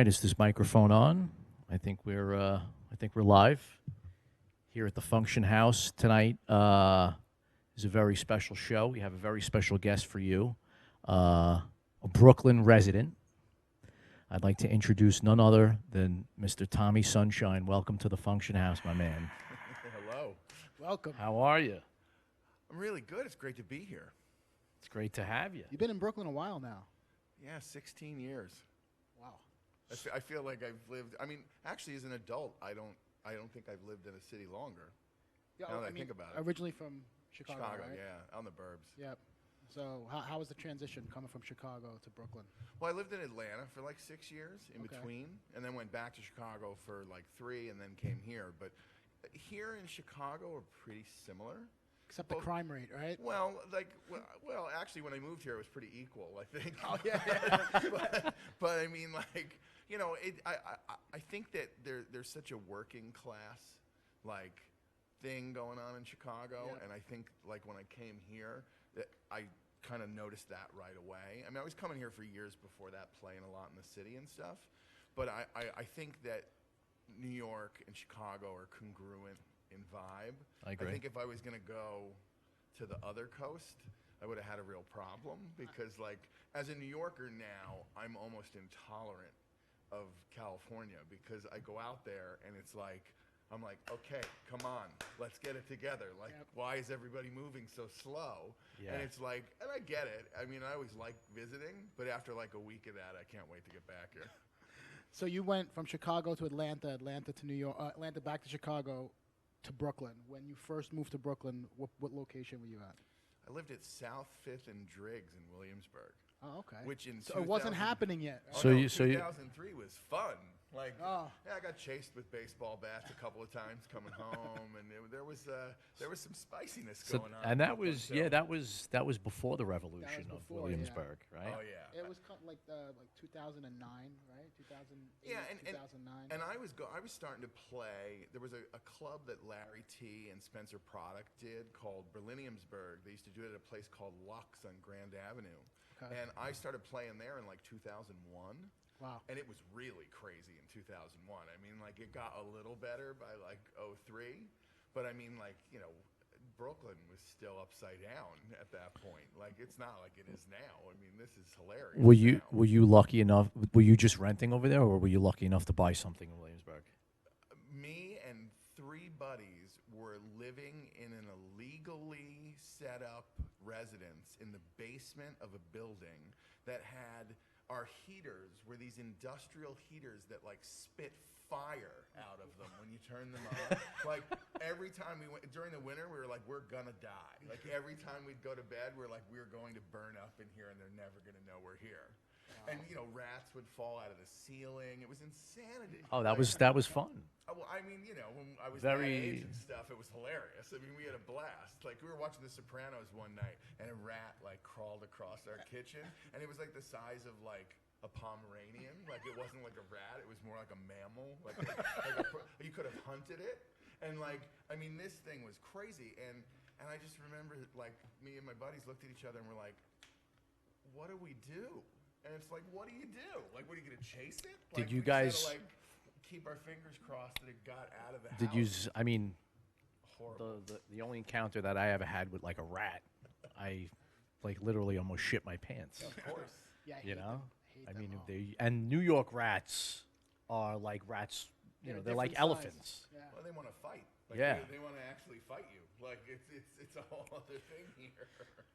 right, is this microphone on? I think we're live here at the Funktion House tonight. Is a very special show. We have a very special guest for you, a Brooklyn resident. I'd like to introduce none other than Mr. Tommie Sunshine. Welcome to the Funktion House, my man. Hello. Welcome. How are you? I'm really good. It's great to be here. It's great to have you. You've been in Brooklyn a while now. Yeah, 16 years. Wow. I feel like I've lived. I mean, actually, as an adult, I don't think I've lived in a city longer. Yeah, now that I think about it. Originally from Chicago, right? yeah, on the burbs. Yep. So how was the transition coming from Chicago to Brooklyn? Well, I lived in Atlanta for like 6 years in Okay. between, and then went back to Chicago for like 3, and then came here. But here in Chicago are pretty similar. Except the crime rate, right? Well, actually, when I moved here, it was pretty equal, I think. Oh, yeah. but I mean, like, you know, I think that there's such a working class, like, thing going on in Chicago, Yeah. and I think, like, when I came here, that I kind of noticed that right away. I mean, I was coming here for years before that, playing a lot in the city and stuff, but I think that New York and Chicago are congruent in vibe. I agree. I think if I was going to go to the other coast, I would have had a real problem because, like, as a New Yorker now, I'm almost intolerant of California because I go out there and it's like, I'm like, okay, come on, let's get it together. Like, Yep. why is everybody moving so slow? Yeah. And it's like, and I get it. I mean, I always like visiting, but after like a week of that, I can't wait to get back here. So you went from Chicago to Atlanta, Atlanta to New York, Atlanta back to Chicago to Brooklyn. When you first moved to Brooklyn, what location were you at? I lived at South 5th and Driggs in Williamsburg. Oh, okay. Which in So it wasn't 2000 happening yet. Oh, So no, you- so you- 2003 was fun. Like, Oh. yeah, I got chased with baseball bats a couple of times coming home, and there was some spiciness So, going on. and in that Brooklyn, was so- that was before the revolution of before, yeah. Williamsburg, right? Oh yeah. It was like 2009, right? 2008, Yeah, 2009. and I was starting to play. There was a club that Larry T and Spencer Product did called Berliniumsburg. They used to do it at a place called Lux on Grand Avenue. Okay. And I started playing there in like 2001. Wow. And it was really crazy in 2001. I mean, like, it got a little better by like 03, but I mean, like, you know, Brooklyn was still upside down at that point. Like, it's not like it is now. I mean, this is hilarious. Were you lucky enough? Were you just renting over there, or were you lucky enough to buy something in Williamsburg? Me and 3 buddies were living in an illegally set up residence in the basement of a building that had our heaters were these industrial heaters that like spit fire out of them when you turn them on. Like every time we went during the winter, we were like, we're gonna die. Like every time we'd go to bed, we're like, we're going to burn up in here and they're never gonna know we're here. And you know, rats would fall out of the ceiling. It was insanity. Oh, that Like, was fun. well, I mean, you know, when I was Very- that age and stuff, it was hilarious. I mean, we had a blast. Like, we were watching The Sopranos one night, and a rat, like, crawled across our kitchen, and it was, like, the size of, like, a Pomeranian. Like, it wasn't like a rat. It was more like a mammal. Like you could have hunted it. And, like, I mean, this thing was crazy. And I just remember, like, me and my buddies looked at each other and were like, what do we do? And it's like, what do you do? Like, what are you going to chase it? Did Like, you we just had guys- to, like, keep our fingers crossed that it got out of the Did house? you? I mean, Horrible. the only encounter that I ever had with like a rat, I like literally almost shit my pants. Of course. Yeah, I You hate know, them. I Hate mean, them if all. they and New York rats are like rats. You They're know, a they're like different size. elephants. Yeah. Well, they want to fight. Like, Yeah. They want to actually fight you. Like, it's a whole other thing here.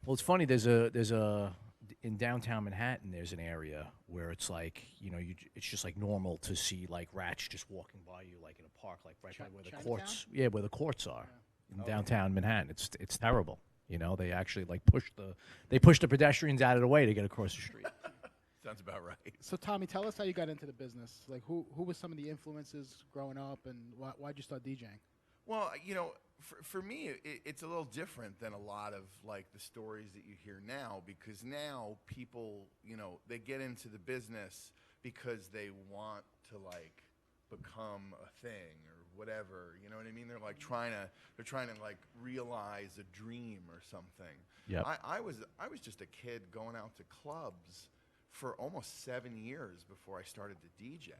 Well, it's funny. There's a in downtown Manhattan. There's an area where it's like it's just like normal to see like rats just walking by you like in a park, like right by where the Chinatown? courts. Yeah, where the courts are in Oh, downtown Manhattan. It's terrible. You know, they actually like push the pedestrians out of the way to get across the street. Sounds about right. So Tommy, tell us how you got into the business. Like, who was some of the influences growing up, and why'd you start DJing? Well, you know, for me, it's a little different than a lot of, like, the stories that you hear now, because now people, you know, they get into the business because they want to, like, become a thing or whatever, you know what I mean? They're like trying to like realize a dream or something. Yep. I was just a kid going out to clubs for almost 7 years before I started to DJ.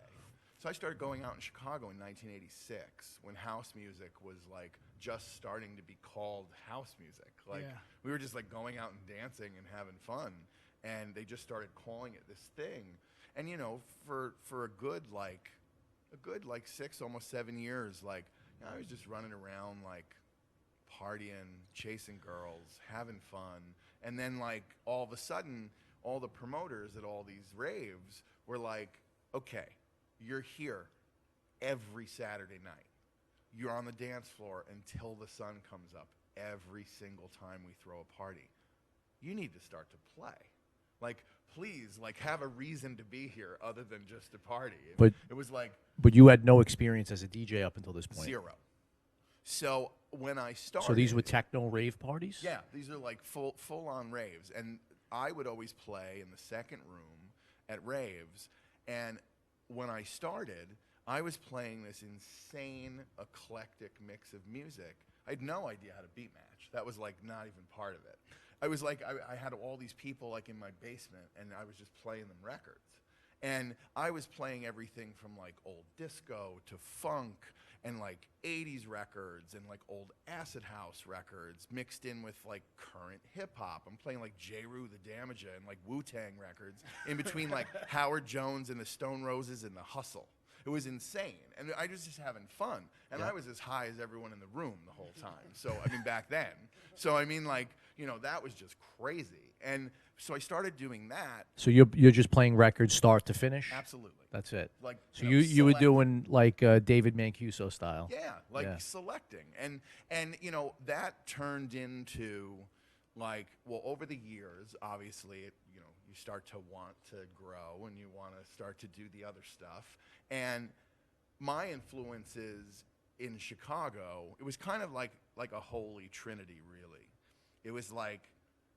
So I started going out in Chicago in 1986 when house music was like just starting to be called house music. Like Yeah. we were just like going out and dancing and having fun, and they just started calling it this thing. And you know, for a good like 6, almost 7 years, like you know, I was just running around like partying, chasing girls, having fun. And then like all of a sudden, all the promoters at all these raves were like, okay, you're here every Saturday night. You're on the dance floor until the sun comes up every single time we throw a party. You need to start to play. Like, please, like, have a reason to be here other than just a party. But it was like But you had no experience as a DJ up until this point. 0. So when I started, So these were techno rave parties? yeah, these are like full on raves, and I would always play in the second room at raves. And when I started, I was playing this insane eclectic mix of music. I had no idea how to beat match. That was like not even part of it. I was like, I had all these people like in my basement, and I was just playing them records. And I was playing everything from like old disco to funk and like 80s records and like old acid house records mixed in with like current hip hop. I'm playing like J-Roo the Damager and like Wu-Tang records in between like Howard Jones and the Stone Roses and the Hustle. It was insane. And I was just having fun. And I was as high as everyone in the room the whole time. So, I mean, back then. So, I mean, like, you know, that was just crazy. And so I started doing that. So you're just playing records start to finish? Absolutely. That's it. Like, So know, you were selecting. doing like David Mancuso style. Yeah, like Yeah. selecting. And you know, that turned into like, well, over the years, obviously, you know, you start to want to grow and you want to start to do the other stuff. And my influences in Chicago, it was kind of like a holy trinity, really. It was like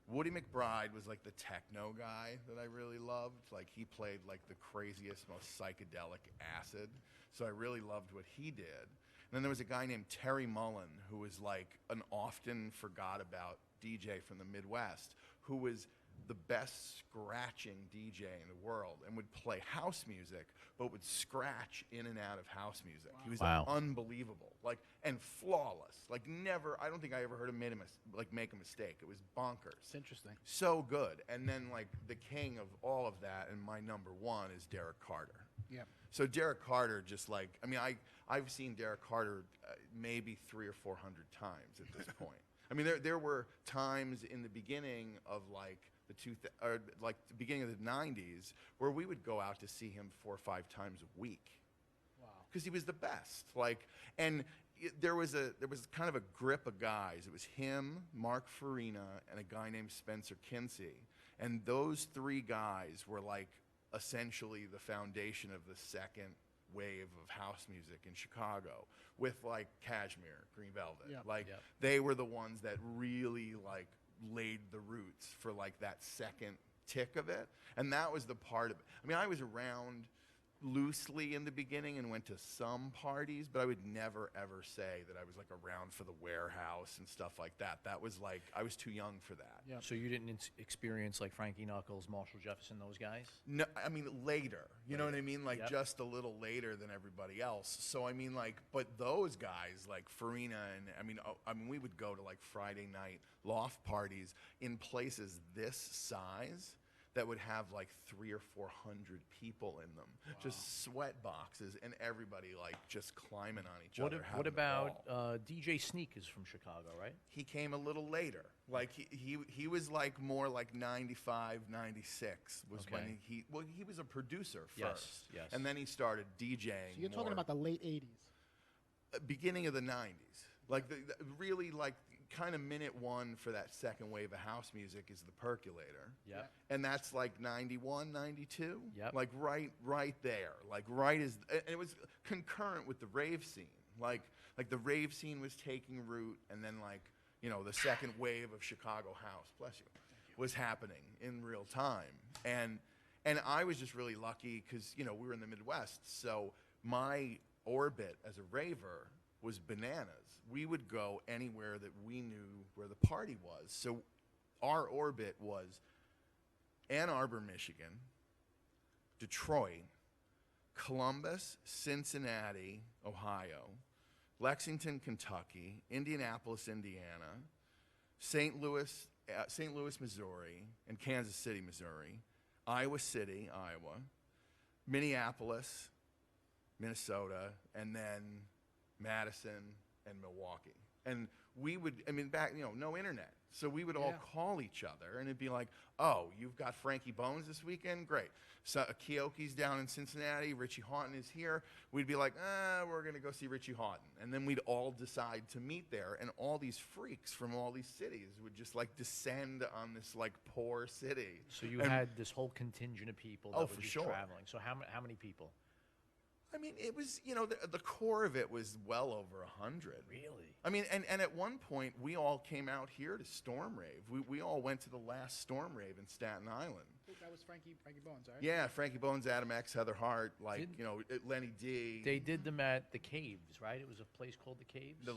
Woody McBride was like the techno guy that I really loved. Like he played like the craziest, most psychedelic acid. So I really loved what he did. And then there was a guy named Terry Mullen who was like an often forgot about DJ from the Midwest who was the best scratching DJ in the world and would play house music, but would scratch in and out of house music. He was Wow. unbelievable, like, and flawless. Like never, I don't think I ever heard him make a mistake. It was bonkers. It's interesting. So good. And then like the king of all of that, and my number one is Derek Carter. Yeah. So Derek Carter, just like, I mean, I've seen Derek Carter maybe 300 or 400 times at this point. I mean, there were times in the beginning of like the beginning of the 90s where we would go out to see him 4 or 5 times a week. Wow. Because he was the best. Like, and there was kind of a grip of guys. It was him, Mark Farina, and a guy named Spencer Kinsey. And those 3 guys were like essentially the foundation of the second wave of house music in Chicago, with like Kashmir, Green Velvet. Yeah. Like Yeah. they were the ones that really like laid the roots for like that second tick of it. And that was the part of it. I mean, I was around loosely in the beginning and went to some parties, but I would never ever say that I was like around for the Warehouse and stuff like that. That was like, I was too young for that. Yeah. So you didn't experience like Frankie Knuckles, Marshall Jefferson, those guys? No, I mean later. You know what I mean? Like Yep. just a little later than everybody else. So I mean, like, but those guys like Farina and I mean, we would go to like Friday night loft parties in places this size that would have like 300 or 400 people in them, just sweat boxes, and everybody like just climbing on each other. What having a about ball. DJ Sneak is from Chicago, right? He came a little later. Like he was like more like 95, 96 was when Okay. he was a producer Yes, first. yes. And then he started DJing. So you're talking more, about the late 80s. beginning of the 90s. Like the really like kind of minute one for that second wave of house music is the Percolator. Yep. And that's like 91, 92. Yep. Like right there. Like right as, and it was concurrent with the rave scene. Like the rave scene was taking root, and then like, you know, the second wave of Chicago house, bless you, was happening in real time. And I was just really lucky because, you know, we were in the Midwest. So my orbit as a raver was bananas. We would go anywhere that we knew where the party was. So our orbit was Ann Arbor, Michigan, Detroit, Columbus, Cincinnati, Ohio, Lexington, Kentucky, Indianapolis, Indiana, St. Louis, Missouri, and Kansas City, Missouri, Iowa City, Iowa, Minneapolis, Minnesota, and then Madison and Milwaukee. And we would, back, no internet. So we would all call each other, and it'd be like, oh, you've got Frankie Bones this weekend? Great. So Keoki's down in Cincinnati, Richie Houghton is here. We'd be like, we're going to go see Richie Houghton. And then we'd all decide to meet there, and all these freaks from all these cities would just like descend on this like poor city. So you had this whole contingent of people that were just traveling. So how many people? It was, the core of it was well over 100. Really? And at one point, we all came out here to Storm Rave. We all went to the last Storm Rave in Staten Island. That was Frankie Bones, right? Yeah, Frankie Bones, Adam X, Heather Hart, Lenny D. They did them at the Caves, right? It was a place called the Caves? The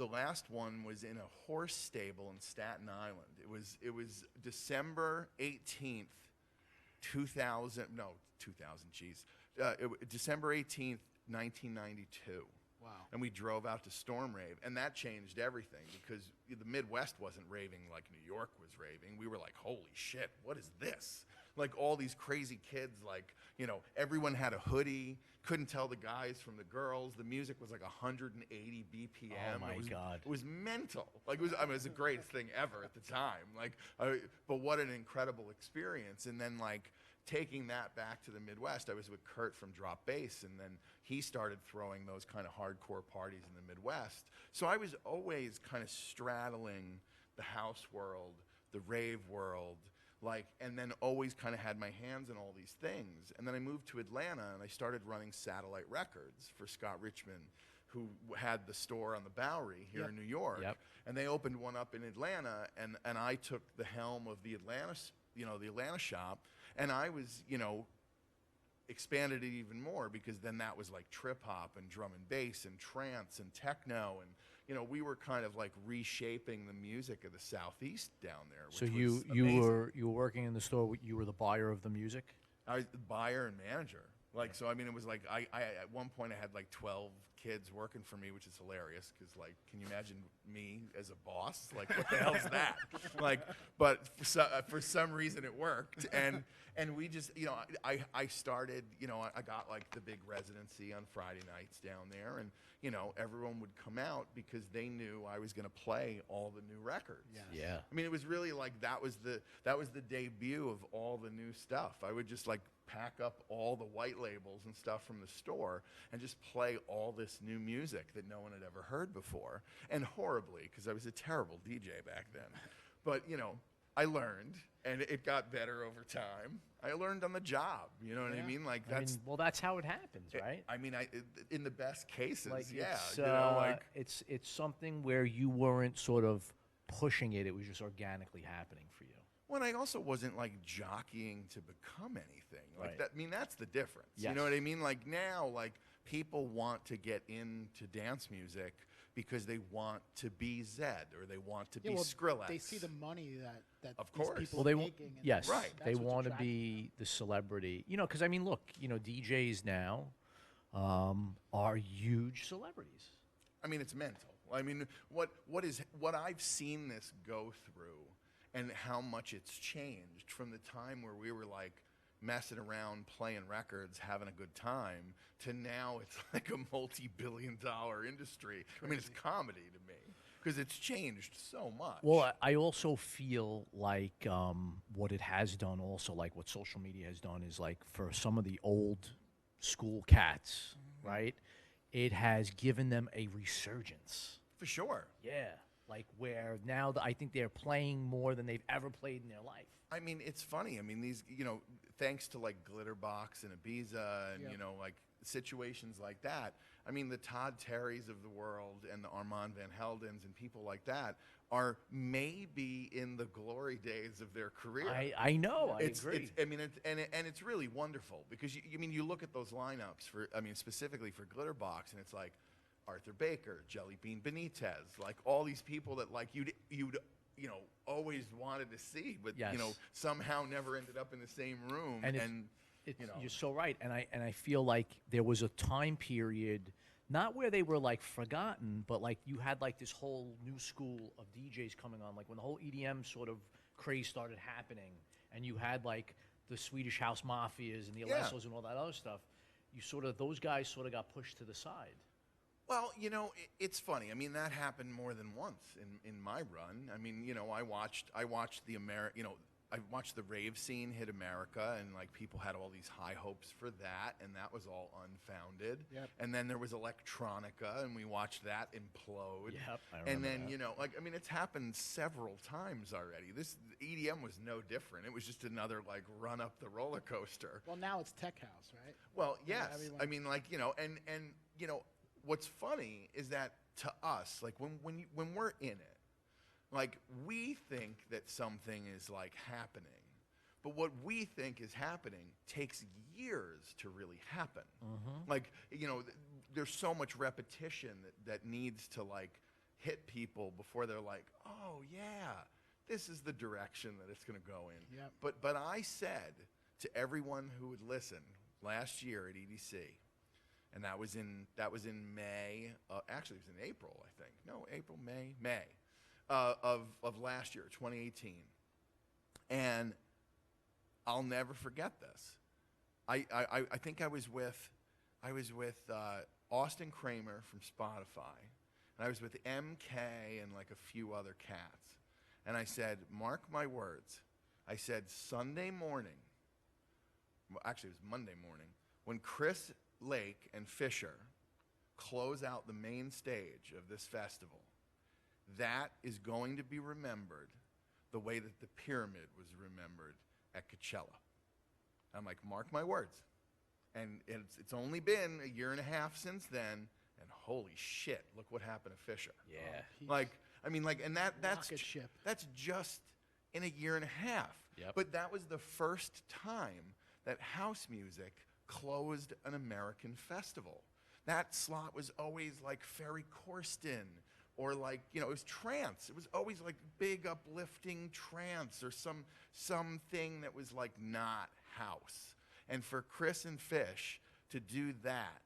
last one was in a horse stable in Staten Island. It was December 18th, 2000, geez. December 18th, 1992. Wow. And we drove out to Storm Rave, and that changed everything because the Midwest wasn't raving like New York was raving. We were like, holy shit, what is this? Like all these crazy kids, like, everyone had a hoodie, couldn't tell the guys from the girls. The music was like 180 BPM. Oh my God. It was mental. Like it was the greatest thing ever at the time. But what an incredible experience. And then like, taking that back to the Midwest, I was with Kurt from Drop Bass, and then he started throwing those kind of hardcore parties in the Midwest. So I was always kind of straddling the house world, the rave world, and then always kind of had my hands in all these things. And then I moved to Atlanta, and I started running Satellite Records for Scott Richmond, who had the store on the Bowery here in New York. Yep. And they opened one up in Atlanta, and I took the helm of the Atlanta shop. And I was, expanded it even more because then that was like trip hop and drum and bass and trance and techno. And, we were kind of like reshaping the music of the Southeast down there. So you were working in the store, you were the buyer of the music? I was the buyer and manager. So, it was like, I at one point I had like 12 kids working for me, which is hilarious because, like, can you imagine me as a boss? Like, what the hell's that? But for some reason it worked. And we just, I started, I got like the big residency on Friday nights down there. And, everyone would come out because they knew I was going to play all the new records. Yes. Yeah. It was really like that was the debut of all the new stuff. I would just like pack up all the white labels and stuff from the store and just play all this new music that no one had ever heard before, and horribly because I was a terrible DJ back then. But I learned, and it got better over time. I learned on the job. You know what I mean? Like that's well, that's how it happens, right? In the best cases, Like yeah. it's something where you weren't sort of pushing it; it was just organically happening for you. Well, I also wasn't like jockeying to become anything. Like Right. that. That's the difference. Yes. You know what I mean? Like now, like people want to get into dance music because they want to be Zed or they want to be Skrillex. They see the money that Of these course. people Well, are making. And yes, Right. they that's what's want to attractive. be the celebrity. Because look, DJs now are huge celebrities. It's mental. What I've seen this go through and how much it's changed from the time where we were like messing around, playing records, having a good time, to now it's like a multi-billion-dollar industry. It's comedy to me because it's changed so much. Well, I also feel like what it has done also, like what social media has done, is like for some of the old school cats, right? It has given them a resurgence. For sure. Yeah. Like where now I think they're playing more than they've ever played in their life. It's funny. These, thanks to like Glitterbox and Ibiza and, like situations like that. The Todd Terrys of the world and the Armand Van Heldens and people like that are maybe in the glory days of their career. I know. I agree. It's really wonderful because you look at those lineups for, specifically for Glitterbox, and it's like Arthur Baker, Jelly Bean Benitez, like all these people that like you'd always wanted to see, but Yes. Somehow never ended up in the same room. And You're so right, and I feel like there was a time period, not where they were like forgotten, but like you had like this whole new school of DJs coming on, like when the whole EDM sort of craze started happening, and you had like the Swedish House Mafias and the Alessos and all that other stuff. Those guys sort of got pushed to the side. Well, it's funny. I mean, that happened more than once in my run. I mean, I watched I watched the rave scene hit America, and like people had all these high hopes for that, and that was all unfounded. Yep. And then there was electronica, and we watched that implode. Yep, I and remember then that. it's happened several times already. This EDM was no different. It was just another like run up the roller coaster. Well, now it's tech house, right? Well, yes. everyone- I mean, like and what's funny is that to us, like when we're in it, like we think that something is like happening, but what we think is happening takes years to really happen. Like there's so much repetition that needs to like hit people before they're like, oh yeah, this is the direction that it's going to go in. Yep. But I said to everyone who would listen last year at EDC, and that was in May. Actually, it was in April, I think. No, April, May of last year, 2018. And I'll never forget this. I think I was with Austin Kramer from Spotify, and I was with MK and like a few other cats. And I said, mark my words. I said Sunday morning. Well, actually, it was Monday morning when Chris Lake and Fisher close out the main stage of this festival. That is going to be remembered the way that the pyramid was remembered at Coachella. I'm like, mark my words. And it's only been a year and a half since then, and holy shit, look what happened to Fisher. Yeah. And that's Rocket ship. that's just in a year and a half. Yep. But that was the first time that house music closed an American festival. That slot was always like Ferry Corsten, or like, it was trance. It was always like big uplifting trance or something that was like not house. And for Chris and Fish to do that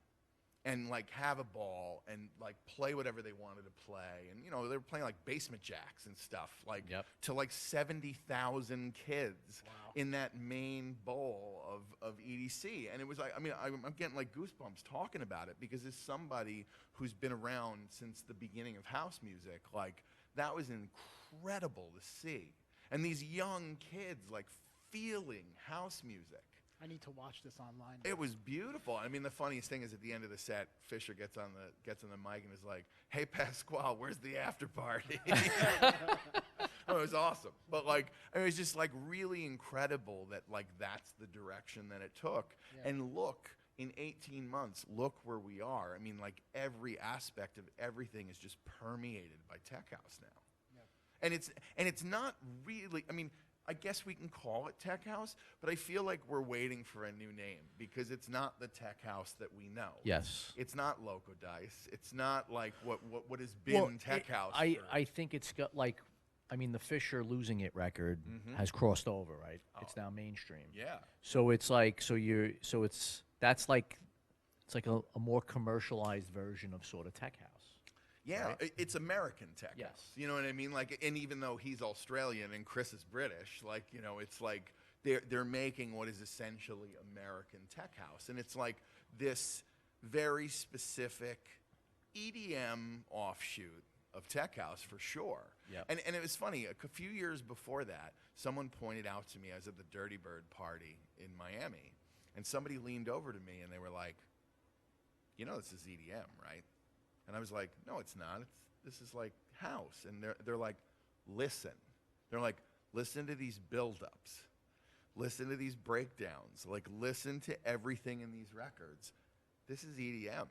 and like have a ball and like play whatever they wanted to play, and they were playing like basement jacks and stuff, like to like 70,000 kids in that main bowl of EDC. And it was like, I'm getting like goosebumps talking about it, because as somebody who's been around since the beginning of house music, like that was incredible to see. And these young kids like feeling house music. I need to watch this online. It was beautiful. I mean, the funniest thing is at the end of the set, Fisher gets on the mic and is like, "Hey Pasquale, where's the after party?" Oh, it was awesome. But like, it was just like really incredible that like that's the direction that it took. Yeah. And look, in 18 months, look where we are. I mean, like every aspect of everything is just permeated by tech house now. Yeah. And it's not really. I mean, I guess we can call it tech house, but I feel like we're waiting for a new name, because it's not the tech house that we know. Yes. It's not Loco Dice. It's not like what has been tech house. I think it's got like, the Fisher Losing It record has crossed over, right? It's now mainstream. Yeah. So it's like, it's like a more commercialized version of sort of tech house. Yeah, right? it's American tech Yes. house. You know what I mean? Like, and even though he's Australian and Chris is British, like, it's like they're making what is essentially American tech house, and it's like this very specific EDM offshoot of tech house for sure. Yep. And it was funny. A few years before that, someone pointed out to me, I was at the Dirty Bird party in Miami, and somebody leaned over to me and they were like, "This is EDM, right?" And I was like, "No, it's not. This is like house." And they're like, "Listen." They're like, "Listen to these build-ups. Listen to these breakdowns. Like, listen to everything in these records. This is EDM."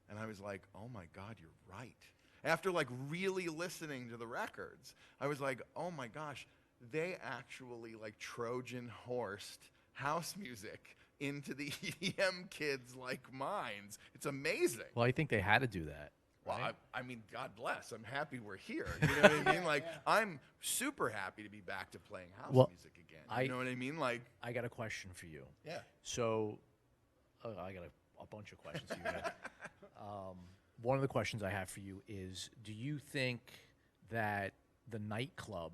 And I was like, "Oh my God, you're right." After like really listening to the records, I was like, "Oh my gosh, they actually like Trojan horsed house music into the EDM kids' like minds. It's amazing." Well, I think they had to do that. Well, right? I mean, God bless. I'm happy we're here. You know what I mean? Like, I'm super happy to be back to playing house music again. You know what I mean? Like, I got a question for you. yeah. So, I got a bunch of questions for you. Ed. One of the questions I have for you is, do you think that the nightclub,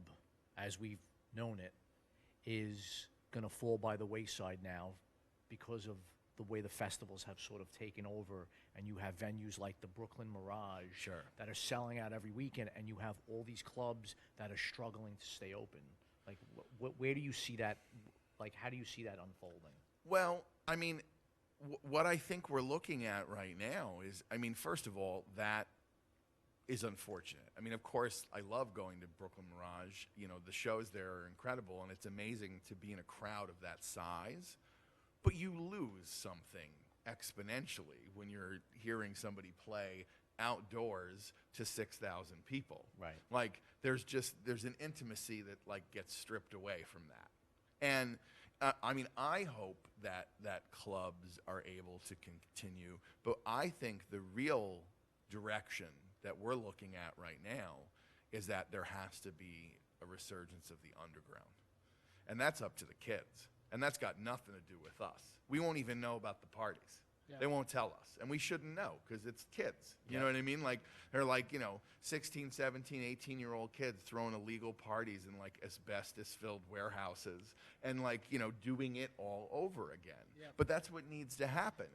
as we've known it, is going to fall by the wayside now because of the way the festivals have sort of taken over, and you have venues like the Brooklyn Mirage Sure. that are selling out every weekend, and you have all these clubs that are struggling to stay open? Like, where do you see that? Like, how do you see that unfolding? Well, I mean, what I think we're looking at right now is, I mean, first of all, that is unfortunate. I mean, of course, I love going to Brooklyn Mirage. You know, the shows there are incredible, and it's amazing to be in a crowd of that size. But you lose something exponentially when you're hearing somebody play outdoors to 6,000 people. Right. Like, there's an intimacy that, like, gets stripped away from that. And I mean, I hope that clubs are able to continue, but I think the real direction that we're looking at right now is that there has to be a resurgence of the underground. And that's up to the kids. And that's got nothing to do with us. We won't even know about the parties. Yeah. They won't tell us. And we shouldn't know because it's kids. You know what I mean? Like, they're like, 16, 17, 18-year-old kids throwing illegal parties in, like, asbestos-filled warehouses and, like, doing it all over again. Yep. But that's what needs to happen.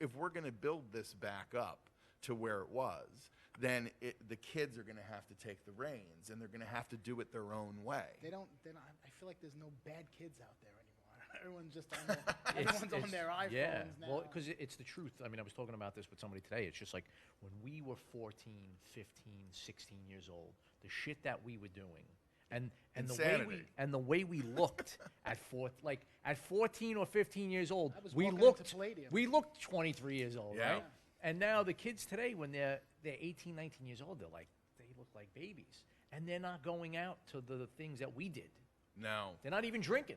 If we're going to build this back up to where it was, then the kids are going to have to take the reins, and they're going to have to do it their own way. They're not, I feel like there's no bad kids out there anymore. Everyone's just on everyone's on their iPhones now. Well, because it's the truth. I mean, I was talking about this with somebody today. It's just like when we were 14, 15, 16 years old, the shit that we were doing, and the way we looked at 14 or 15 years old, I was we walking looked into Palladium. we looked 23 years old, Yeah. right? And now the kids today, when they're 18, 19 years old, they look like babies, and they're not going out to the things that we did. No. They're not even drinking.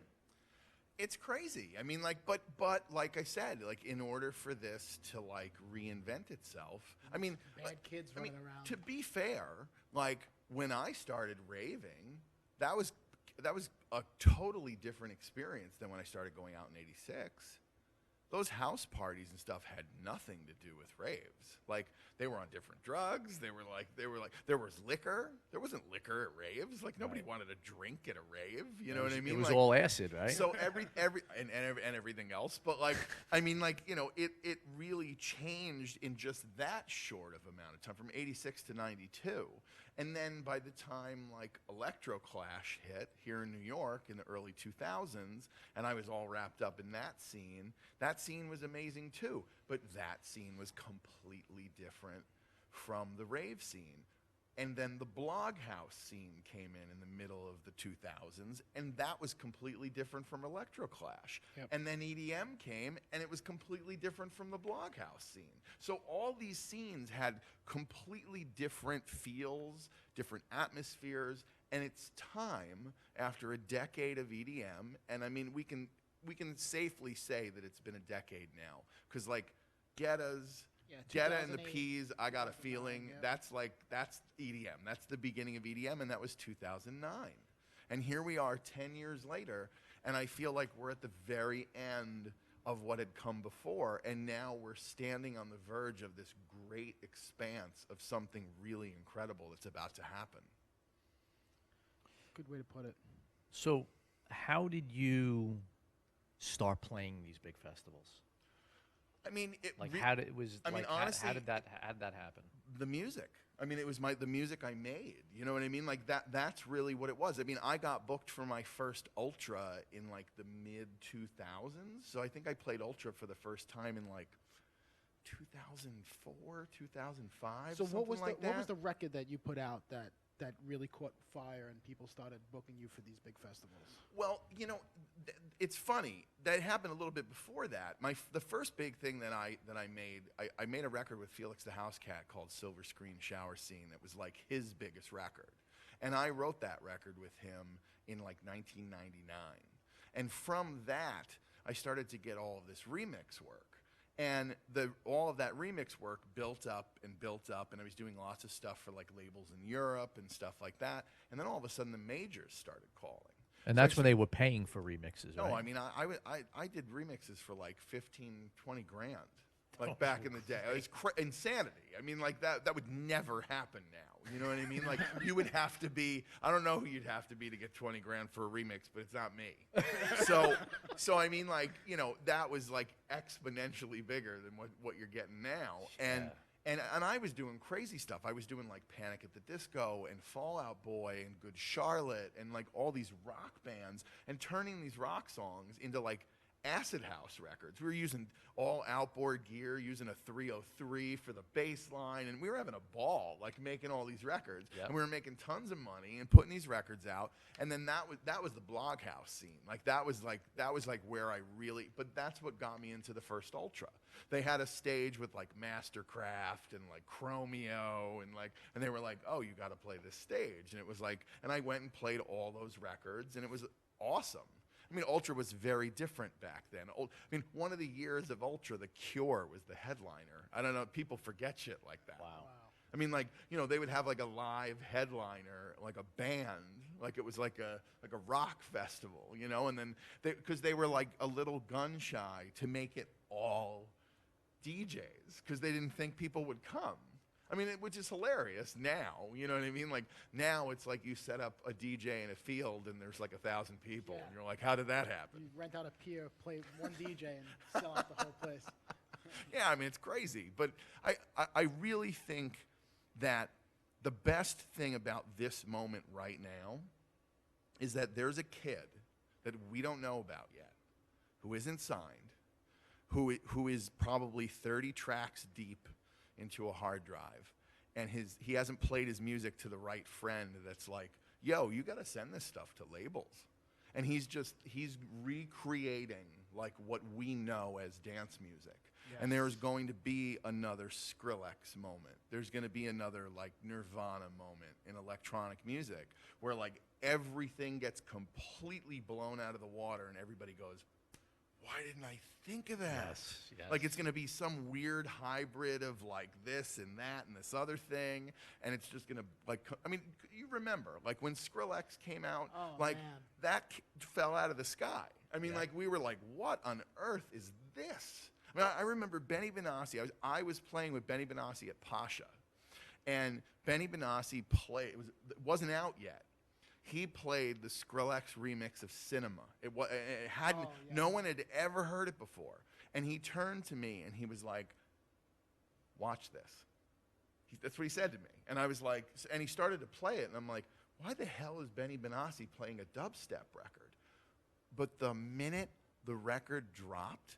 It's crazy. I mean, like, but like I said, like, in order for this to, like, reinvent itself, I mean, Bad kids running around. to be fair, like, when I started raving, that was a totally different experience than when I started going out in '86. Those house parties and stuff had nothing to do with raves. Like, they were on different drugs. They were like there was liquor. There wasn't liquor at raves. Like, nobody wanted to drink at a rave. You know what I mean? It was like, all acid, right? So and everything else. But, like, I mean, like, it really changed in just that short of amount of time, from '86 to '92. And then by the time, like, Electroclash hit here in New York in the early 2000s, and I was all wrapped up in that scene was amazing too. But that scene was completely different from the rave scene. And then the blog house scene came in the middle of the 2000s, and that was completely different from Electroclash. Yep. And then EDM came, and it was completely different from the blog house scene. So all these scenes had completely different feels, different atmospheres, and it's time, after a decade of EDM, and I mean, we can safely say that it's been a decade now, because, like, Guetta's, Jetta and the 2008, Peas, I Got a Feeling, yeah. that's EDM. That's the beginning of EDM, and that was 2009. And here we are 10 years later, and I feel like we're at the very end of what had come before, and now we're standing on the verge of this great expanse of something really incredible that's about to happen. Good way to put it. So, how did you start playing these big festivals? I mean, Honestly, how did that happen? The music. I mean, it was the music I made. You know what I mean? Like, that's really what it was. I mean, I got booked for my first Ultra in, like, the mid-2000s. So I think I played Ultra for the first time in, like, 2004, 2005, So what was like what was the record that you put out that really caught fire and people started booking you for these big festivals? Well, it's funny. That happened a little bit before that. The first big thing that I made, I made a record with Felix the House Cat called Silver Screen Shower Scene that was, like, his biggest record. And I wrote that record with him in, like, 1999. And from that, I started to get all of this remix work. And all of that remix work built up, and I was doing lots of stuff for, like, labels in Europe and stuff like that. And then all of a sudden, the majors started calling. And So that's when they were paying for remixes, No, right? I mean, I did remixes for like 15, 20 grand, like back in the day. It was insanity. I mean, like that would never happen now. You know what I mean? Like you would have to be, I don't know who you'd have to be to get 20 grand for a remix, but it's not me. So I mean, like, you know, that was like exponentially bigger than what you're getting now. And I was doing crazy stuff. I was doing like Panic at the Disco and Fall Out Boy and Good Charlotte and like all these rock bands and turning these rock songs into like acid house records. We were using all outboard gear, using a 303 for the bass line, and we were having a ball like making all these records. Yep. And we were making tons of money and putting these records out. And then that was the blog house scene. Like that was like where I really, but that's what got me into the first Ultra. They had a stage with like Mastercraft and like Chromeo and they were like, "Oh, you got to play this stage." And it was like, and I went and played all those records and it was awesome. I mean, Ultra was very different back then. I mean, one of the years of Ultra, The Cure was the headliner. I don't know, people forget shit like that. Wow. I mean, like, you know, they would have like a live headliner, like a band, like it was like a rock festival, you know, and then because they were like a little gun shy to make it all DJs because they didn't think people would come. I mean, which is hilarious now, you know what I mean? Like, now it's like you set up a DJ in a field and there's like 1,000 people, and you're like, how did that happen? You rent out a pier, play one DJ, and sell out the whole place. Yeah, I mean, it's crazy. But I really think that the best thing about this moment right now is that there's a kid that we don't know about yet who isn't signed, who is probably 30 tracks deep into a hard drive, and he hasn't played his music to the right friend that's like, yo, you got to send this stuff to labels. And he's recreating like what we know as dance music. Yes. And there's going to be another Skrillex moment. There's going to be another like Nirvana moment in electronic music where like everything gets completely blown out of the water and everybody goes, why didn't I think of that? Yes, yes. Like it's going to be some weird hybrid of like this and that and this other thing, and it's just going to like. I mean, you remember like when Skrillex came out, like that fell out of the sky. I mean, like we were like, what on earth is this? I mean, I remember Benny Benassi. I was playing with Benny Benassi at Pasha, and Benny Benassi played. It wasn't out yet. He played the Skrillex remix of Cinema. It hadn't. No one had ever heard it before. And he turned to me and he was like, "Watch this." That's what he said to me. And I was like, and he started to play it, and I'm like, "Why the hell is Benny Benassi playing a dubstep record?" But the minute the record dropped,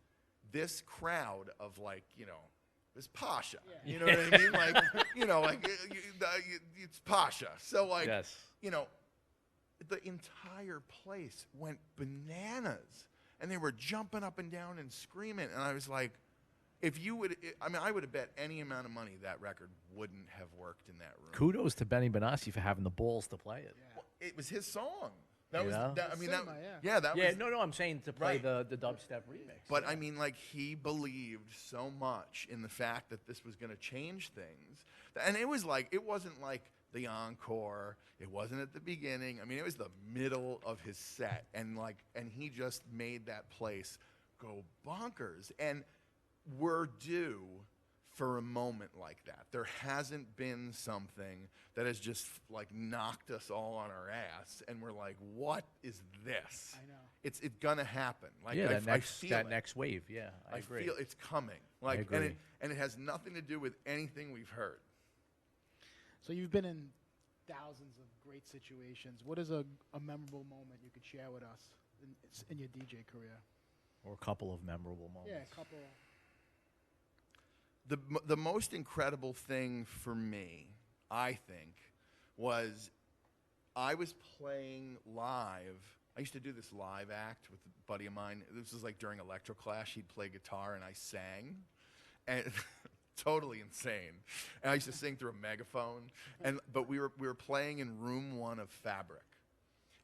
this crowd of like, you know, this Pasha. Yeah. You know what I mean? Like, you know, like it's Pasha. So like, you know. The entire place went bananas, and they were jumping up and down and screaming. And I was like, if you would, I mean, I would have bet any amount of money that record wouldn't have worked in that room. Kudos to Benny Benassi for having the balls to play it. Yeah. Well, it was his song. That you was, that, I mean, Cinema, that was. No, I'm saying to play the dubstep remix. But I mean, like, he believed so much in the fact that this was going to change things. And it was like, it wasn't like the encore. It wasn't at the beginning. I mean, it was the middle of his set, and he just made that place go bonkers. And we're due for a moment like that. There hasn't been something that has just like knocked us all on our ass, and we're like, "What is this?" I know. It's gonna happen. Like yeah, I feel it. Next wave. Yeah, I agree. feel it's coming. Like, I agree. And it has nothing to do with anything we've heard. So you've been in thousands of great situations. What is a memorable moment you could share with us in your DJ career? Or a couple of memorable moments. Yeah, a couple. The most incredible thing for me, I think, was I was playing live. I used to do this live act with a buddy of mine. This was like during electro class. He'd play guitar and I sang. And totally insane. And I used to sing through a megaphone. But we were playing in room 1 of Fabric.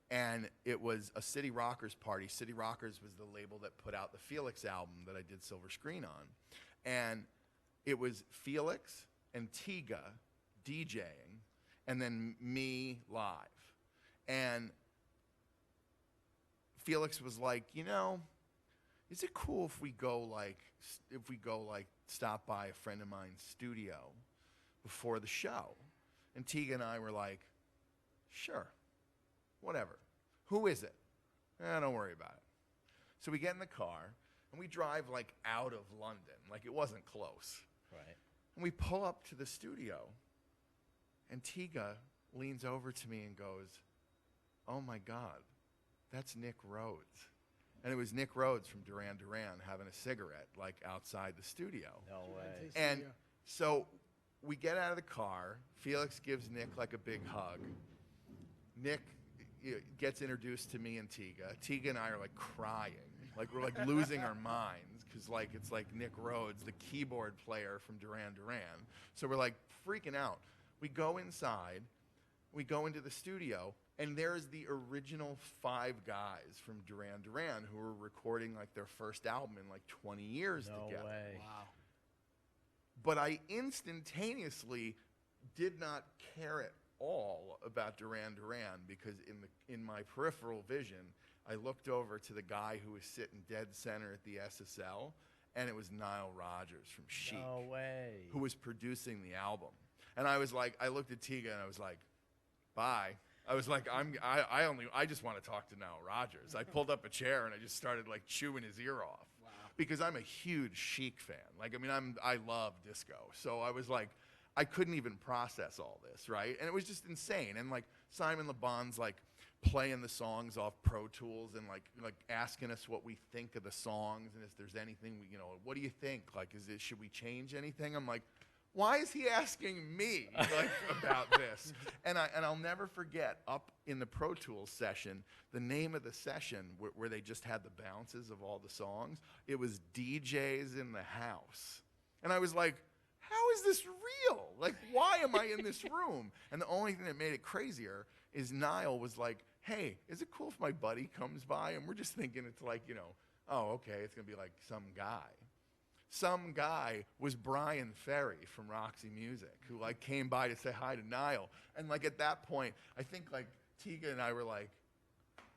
And it was a City Rockers party. City Rockers was the label that put out the Felix album that I did Silver Screen on. And it was Felix and Tiga DJing, and then me live. And Felix was like, is it cool if we go like stop by a friend of mine's studio before the show? And Tiga and I were like, sure, whatever. Who is it? Don't worry about it. So we get in the car and we drive like out of London, like it wasn't close. Right. And we pull up to the studio and Tiga leans over to me and goes, oh my God, that's Nick Rhodes. And it was Nick Rhodes from Duran Duran having a cigarette like outside the studio. No way. And so we get out of the car. Felix gives Nick like a big hug. Nick gets introduced to me and Tiga. Tiga and I are like crying. Like we're like losing our minds because like it's like Nick Rhodes, the keyboard player from Duran Duran. So we're like freaking out. We go inside. We go into the studio. And there's the original 5 guys from Duran Duran who were recording like their first album in like 20 years together. No way. Wow. But I instantaneously did not care at all about Duran Duran because in my peripheral vision, I looked over to the guy who was sitting dead center at the SSL, and it was Nile Rodgers from Chic. No way. Who was producing the album. And I was like, I looked at Tiga and I was like, bye. I was like, I just want to talk to Nile Rodgers. I pulled up a chair and I just started like chewing his ear off. Wow. Because I'm a huge Chic fan. Like, I mean, I love disco. So I was like, I couldn't even process all this, right? And it was just insane. And like Simon Le Bon's like playing the songs off Pro Tools and like asking us what we think of the songs and if there's anything what do you think? Like, should we change anything? I'm like, why is he asking me like about this? And I'll never forget up in the Pro Tools session, the name of the session where they just had the bounces of all the songs, it was DJs in the House. And I was like, how is this real? Like, why am I in this room? And the only thing that made it crazier is Niall was like, hey, is it cool if my buddy comes by? And we're just thinking it's like, oh, okay, it's going to be like some guy. Some guy was Brian Ferry from Roxy Music who like came by to say hi to Niall. And like at that point, I think like Tiga and I were like,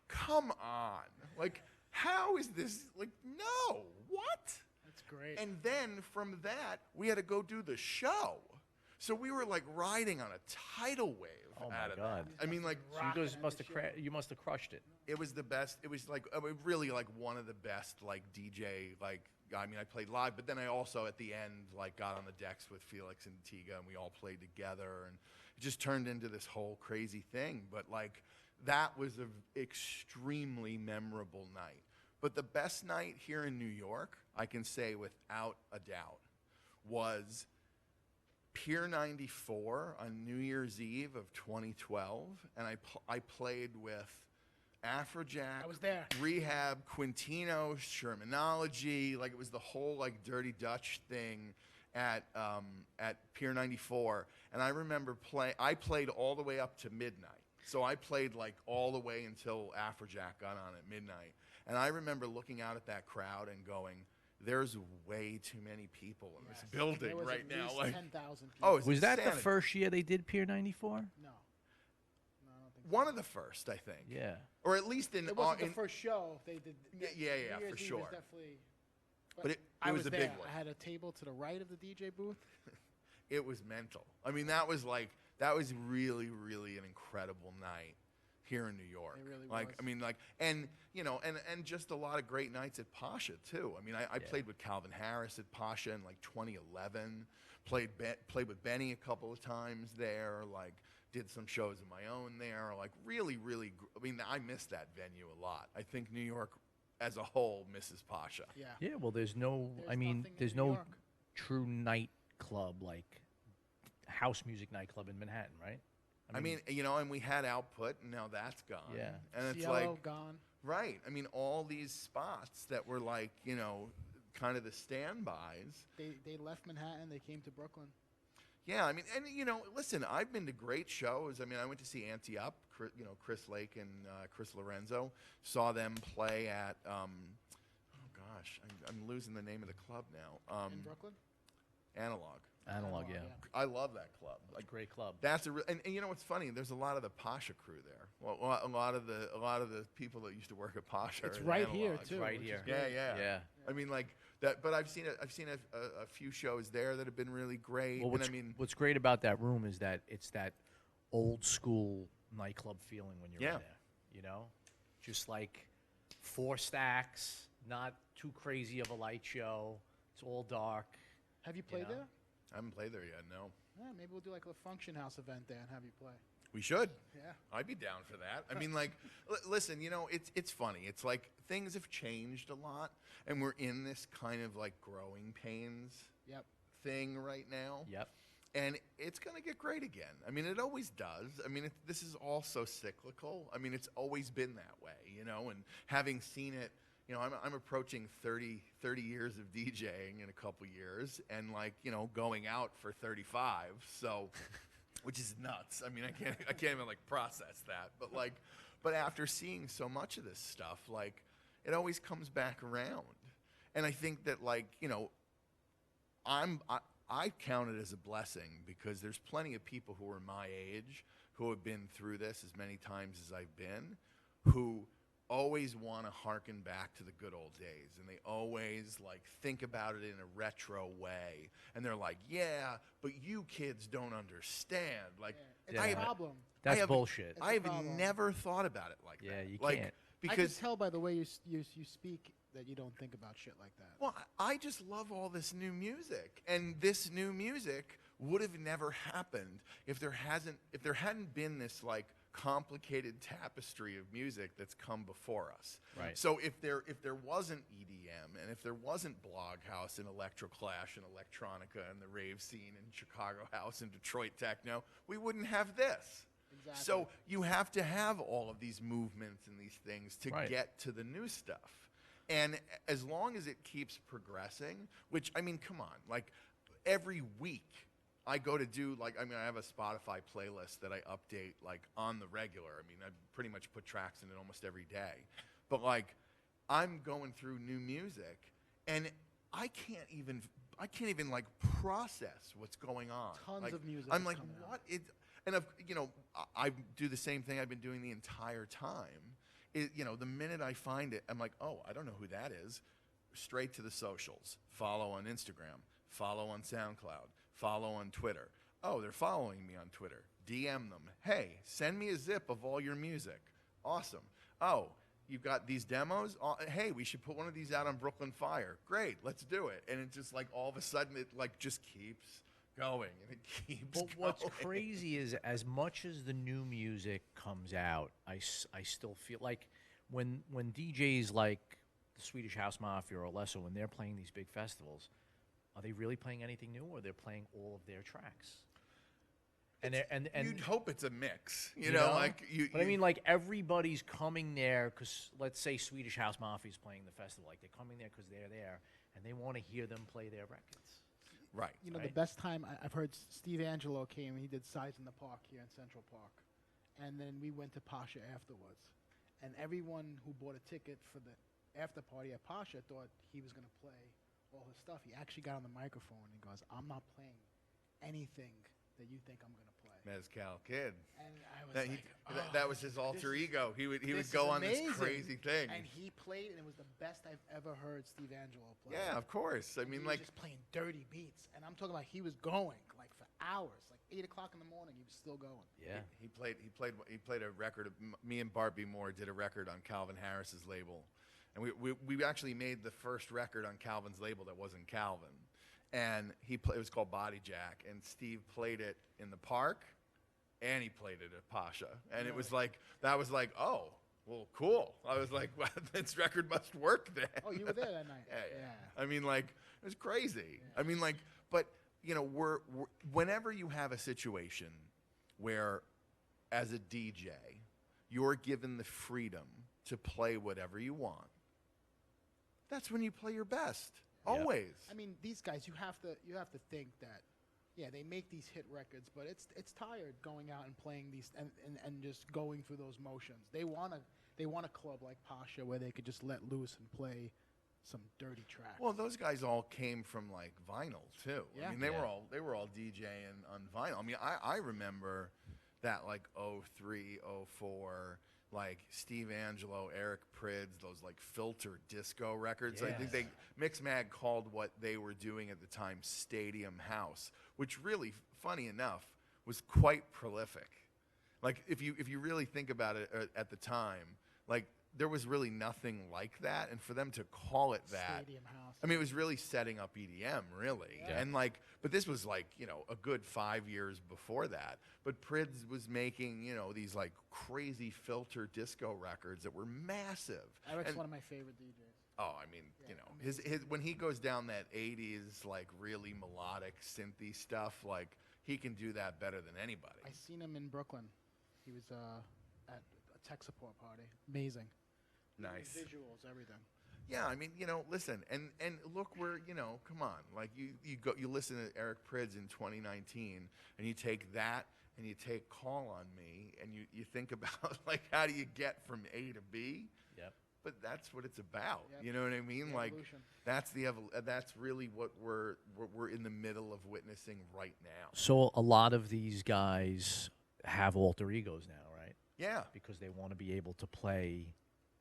come on. Like, how is this? Like, no, what? That's great. And then from that, we had to go do the show. So we were like riding on a tidal wave Oh out my of God. that. I mean, like, So you must have crushed it. it was the best. It was like really like one of the best like DJ like. I mean, I played live, but then I also at the end like got on the decks with Felix and Tiga, and we all played together, and it just turned into this whole crazy thing. But like that was an extremely memorable night. But the best night here in New York, I can say without a doubt, was Pier 94 on New Year's Eve of 2012, and I played with Afrojack, I was there. Rehab, Quintino, Shermanology, like it was the whole like Dirty Dutch thing at Pier 94. And I remember I played all the way up to midnight. So I played like all the way until Afrojack got on at midnight. And I remember looking out at that crowd and going, there's way too many people in this building There was right at now. least Like, 10,000 people. oh, it's Was that the insanity. first year they did Pier 94? No. No, I don't think One of the first, I think. Yeah. Or at least in It wasn't in, the first show they did. Yeah, New Year's for Eve sure. Was definitely, But it I was a there. big one. I had a table to the right of the DJ booth. It was mental. I mean, that was really, really an incredible night here in New York. It really like, was. I mean, like, and and just a lot of great nights at Pasha too. I mean, I played with Calvin Harris at Pasha in like 2011. Played with Benny a couple of times there. Like, did some shows of my own there. Like, really, really. I mean, I miss that venue a lot. I think New York as a whole misses Pasha. Yeah. Yeah, well, there's no, There's nothing in there's New no York. true nightclub, like house music nightclub in Manhattan, right? I mean, and we had Output, and now that's gone. Yeah. And it's Cielo like, gone. right. I mean, all these spots that were like, kind of the standbys. They left Manhattan. They came to Brooklyn. Yeah, I mean, and listen, I've been to great shows. I mean, I went to see Ante Up, Chris Lake and Chris Lorenzo. Saw them play at, oh gosh, I'm losing the name of the club now. In Brooklyn? Analog. Analog, yeah. I love that club. Like, great club. That's and you know what's funny? There's a lot of the Pasha crew there. Well, a lot of the people that used to work at Pasha. It's are in right Analog. here It's too. right which is here. great. Yeah. I mean, like that. But I've seen a few shows there that have been really great. Well, and I mean, what's great about that room is that it's that old school nightclub feeling when you're in there. You know, just like 4 stacks, not too crazy of a light show. It's all dark. Have you played know? there? I haven't played there yet. No. Yeah, maybe we'll do like a Function House event there and have you play. We should. Yeah. I'd be down for that. I mean, like, listen, you know, it's funny. It's like things have changed a lot, and we're in this kind of like growing pains Yep. thing right now. Yep. And it's going to get great again. I mean, it always does. I mean, this is all so cyclical. I mean, it's always been that way, you know, and having seen it, you know, I'm approaching 30 years of DJing in a couple years and, like, you know, going out for 35. So, which is nuts. I mean, I can't even, like, process that. But after seeing so much of this stuff, like, it always comes back around. And I think that, like, you know, I count it as a blessing because there's plenty of people who are my age who have been through this as many times as I've been, who always want to harken back to the good old days, and they always like think about it in a retro way, and they're like, yeah, but you kids don't understand. Like, It's I a have, problem. That's I have- bullshit. I have problem. never thought about it like Yeah, that. you like, can't. I can because tell by the way you speak that you don't think about shit like that. well, I just love all this new music, and this new music would have never happened if there hadn't been this like complicated tapestry of music that's come before us. Right. So if there wasn't EDM and if there wasn't Blog House and Electroclash and Electronica and the rave scene and Chicago House and Detroit techno, we wouldn't have this. Exactly. So you have to have all of these movements and these things to Right. get to the new stuff. And as long as it keeps progressing, which, I mean, come on, like every week I go to do, like, I mean, I have a Spotify playlist that I update, like, on the regular. I mean, I pretty much put tracks in it almost every day. But, like, I'm going through new music, and I can't even, like, process what's going on. Tons Like, of music I'm is like, coming out. what? You know, I do the same thing I've been doing the entire time. You know, the minute I find it, I'm like, oh, I don't know who that is. Straight to the socials. Follow on Instagram. Follow on SoundCloud. Follow on Twitter. Oh, they're following me on Twitter. DM them. Hey, send me a zip of all your music. Awesome. Oh, you've got these demos? Hey, we should put one of these out on Brooklyn Fire. Great, let's do it. And it just like all of a sudden it like just keeps going and it keeps But going. what's crazy is as much as the new music comes out, I still feel like when DJs like the Swedish House Mafia or Alesso, when they're playing these big festivals, are they really playing anything new, or they're playing all of their tracks? And You'd hope it's a mix, you know, like you. But I mean, like everybody's coming there because let's say Swedish House Mafia is playing the festival. Like they're coming there because they're there and they want to hear them play their records. right. You know, Right. the best time I've heard Steve Angelo came and he did Sides in the Park here in Central Park. And then we went to Pasha afterwards. And everyone who bought a ticket for the after party at Pasha thought he was going to play all his stuff. He actually got on the microphone and he goes, I'm not playing anything that you think I'm going to play. Mezcal Kid. And I was That, like, that was his alter this is- ego. He would this go is on this amazing. crazy thing. And he played, and it was the best I've ever heard Steve Angelo play. Yeah, of course. I And mean, he like, was just playing dirty beats, and I'm talking about he was going like for hours, like 8 o'clock in the morning. He was still going. Yeah. he played a record. Me and Barbie Moore did a record on Calvin Harris's label, and we actually made the first record on Calvin's label that wasn't Calvin, and it was called Body Jack, and Steve played it in the park, and he played it at Pasha, and it was like oh. Well, cool. I was like, well, this record must work then. Oh, you were there that night. Yeah. I mean, like, it was crazy. I mean, like, but, you know, whenever you have a situation where, as a DJ, you're given the freedom to play whatever you want, that's when you play your best. Yep. Always. I mean, these guys, you have to think that, yeah, they make these hit records, but it's tired going out and playing these and just going through those motions. They want a club like Pasha where they could just let loose and play some dirty tracks. Well, those guys all came from like vinyl too. Yeah. I mean, they were all DJing on vinyl. I mean, I remember that like 03, 04, like Steve Angelo, Eric Prydz, those like filter disco records. I think Yes. Mixmag called what they were doing at the time Stadium House, which really, funny enough, was quite prolific. Like if you really think about it at the time, like there was really nothing like that, and for them to call it that, Stadium House. I mean, it was really setting up EDM, really. Yeah. And like, but this was like, you know, a good 5 years before that. But Prydz was making, you know, these like crazy filter disco records that were massive. Eric's And- one of my favorite DJs. Oh, I mean, Yeah, you know, his when he goes down that 80s like really melodic synthy stuff, like he can do that better than anybody. I seen him in Brooklyn. He was at a tech support party. Amazing. Nice. Visuals, everything. Yeah, I mean, you know, listen, and look where, you know, come on, like you listen to Eric Prydz in 2019, and you take that and you take Call on Me, and you think about like how do you get from A to B? Yep. But that's what it's about. Yep. You know what I mean? The Like evolution. that's really what we're in the middle of witnessing right now. So a lot of these guys have alter egos now, right? Yeah. Because they want to be able to play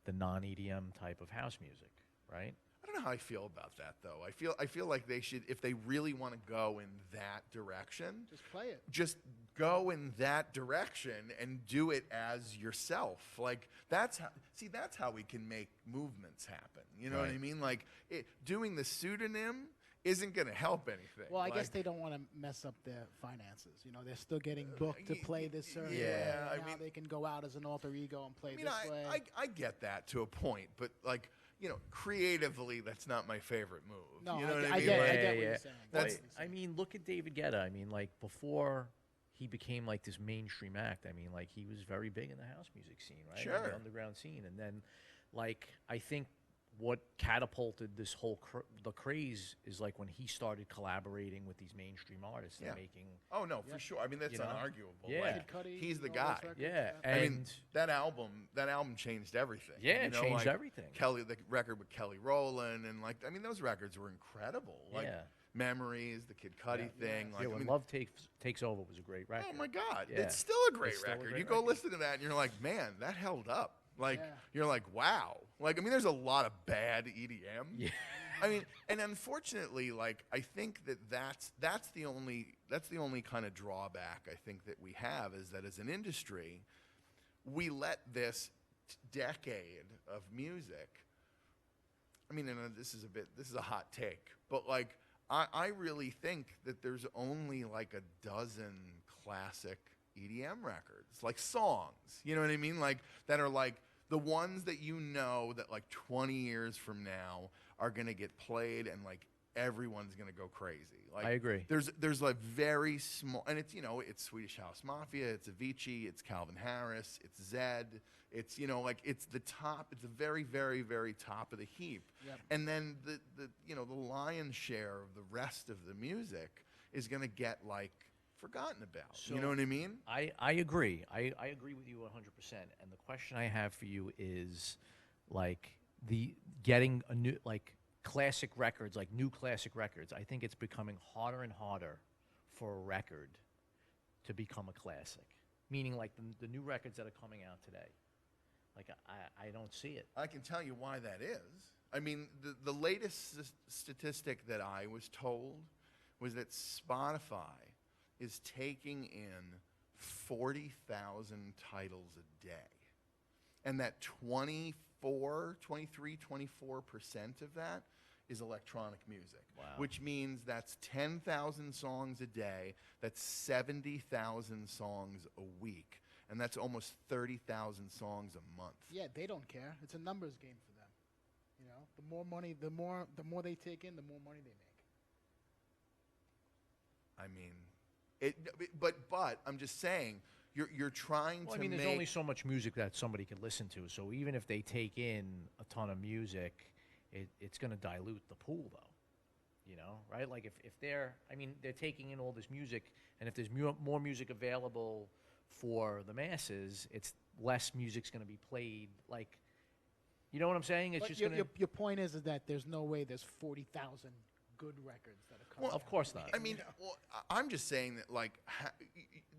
the non-EDM type of house music, right? I don't know how I feel about that though. I feel like they should, if they really want to go in that direction, Just play it. just go in that direction and do it as yourself. Like that's how we can make movements happen. You know what I Right. mean? Like doing the pseudonym isn't going to help anything. Well, I guess Like, they don't want to mess up their finances. You know, they're still getting booked to play this certain way. yeah, I Now mean- they can go out as an alter ego and play I mean, this way. I get that to a point, but like, you know, creatively, that's not my favorite move. No, you know I what get- I I mean? get- Like, I get what yeah. you're saying. That's- I mean, look at David Guetta. I mean, like before he became like this mainstream act. I mean, like he was very big in the house music scene, right? In Sure. the underground scene, and then, like, I think what catapulted this whole the craze is like when he started collaborating with these mainstream artists Yeah. and making. Oh no, for Yeah. sure. I mean, that's You know? unarguable. Yeah. Like, Kid Cudi, he's the all those guy. records, Yeah, I and mean, that album changed everything. yeah, you it know, changed like everything. the record with Kelly Rowland, and like, I mean, those records were incredible. Like Yeah. Memories, the Kid Cudi thing. Like, Yeah, I when mean, Love takes over was a great record. oh my God, Yeah. it's still a great It's still a record. great You go record. listen to that, and you're like, man, that held up. Like, Yeah. you're like, wow. Like, I mean, there's a lot of bad EDM. Yeah. I mean, and unfortunately, like I think that's the only kind of drawback I think that we have is that as an industry, we let this decade of music. I mean, and this is a hot take, but like I really think that there's only like a dozen classic EDM records, like songs. You know what I mean? Like that are like the ones that you know that like 20 years from now are going to get played and like everyone's going to go crazy. Like I agree. There's like very small, and it's, you know, it's Swedish House Mafia, it's Avicii, it's Calvin Harris, it's Zed, it's, you know, like it's the top, it's the very, very, very top of the heap. Yep. And then the you know, the lion's share of the rest of the music is going to get like forgotten about. You know what I mean? I agree. I agree with you 100%. And the question I have for you is, like, the getting a new, like, classic records, like new classic records. I think it's becoming harder and harder for a record to become a classic. Meaning, like, the new records that are coming out today. Like, I don't see it. I can tell you why that is. I mean, the latest statistic that I was told was that Spotify is taking in 40,000 titles a day. And that 23, 24% of that is electronic music. Wow. Which means that's 10,000 songs a day. That's 70,000 songs a week. And that's almost 30,000 songs a month. Yeah, they don't care. It's a numbers game for them. You know, the more money, the more they take in, the more money they make. I mean, but I'm just saying, you're trying Well, to I mean, make. there's only so much music that somebody can listen to. So even if they take in a ton of music, it's going to dilute the pool, though. You know, right? Like if they're taking in all this music, and if there's more music available for the masses, it's less music's going to be played. Like, You know what I'm saying? It's But just your, gonna. your point is that there's no way there's 40,000 good records that are coming. Of out. course not. I mean, well, I'm just saying that like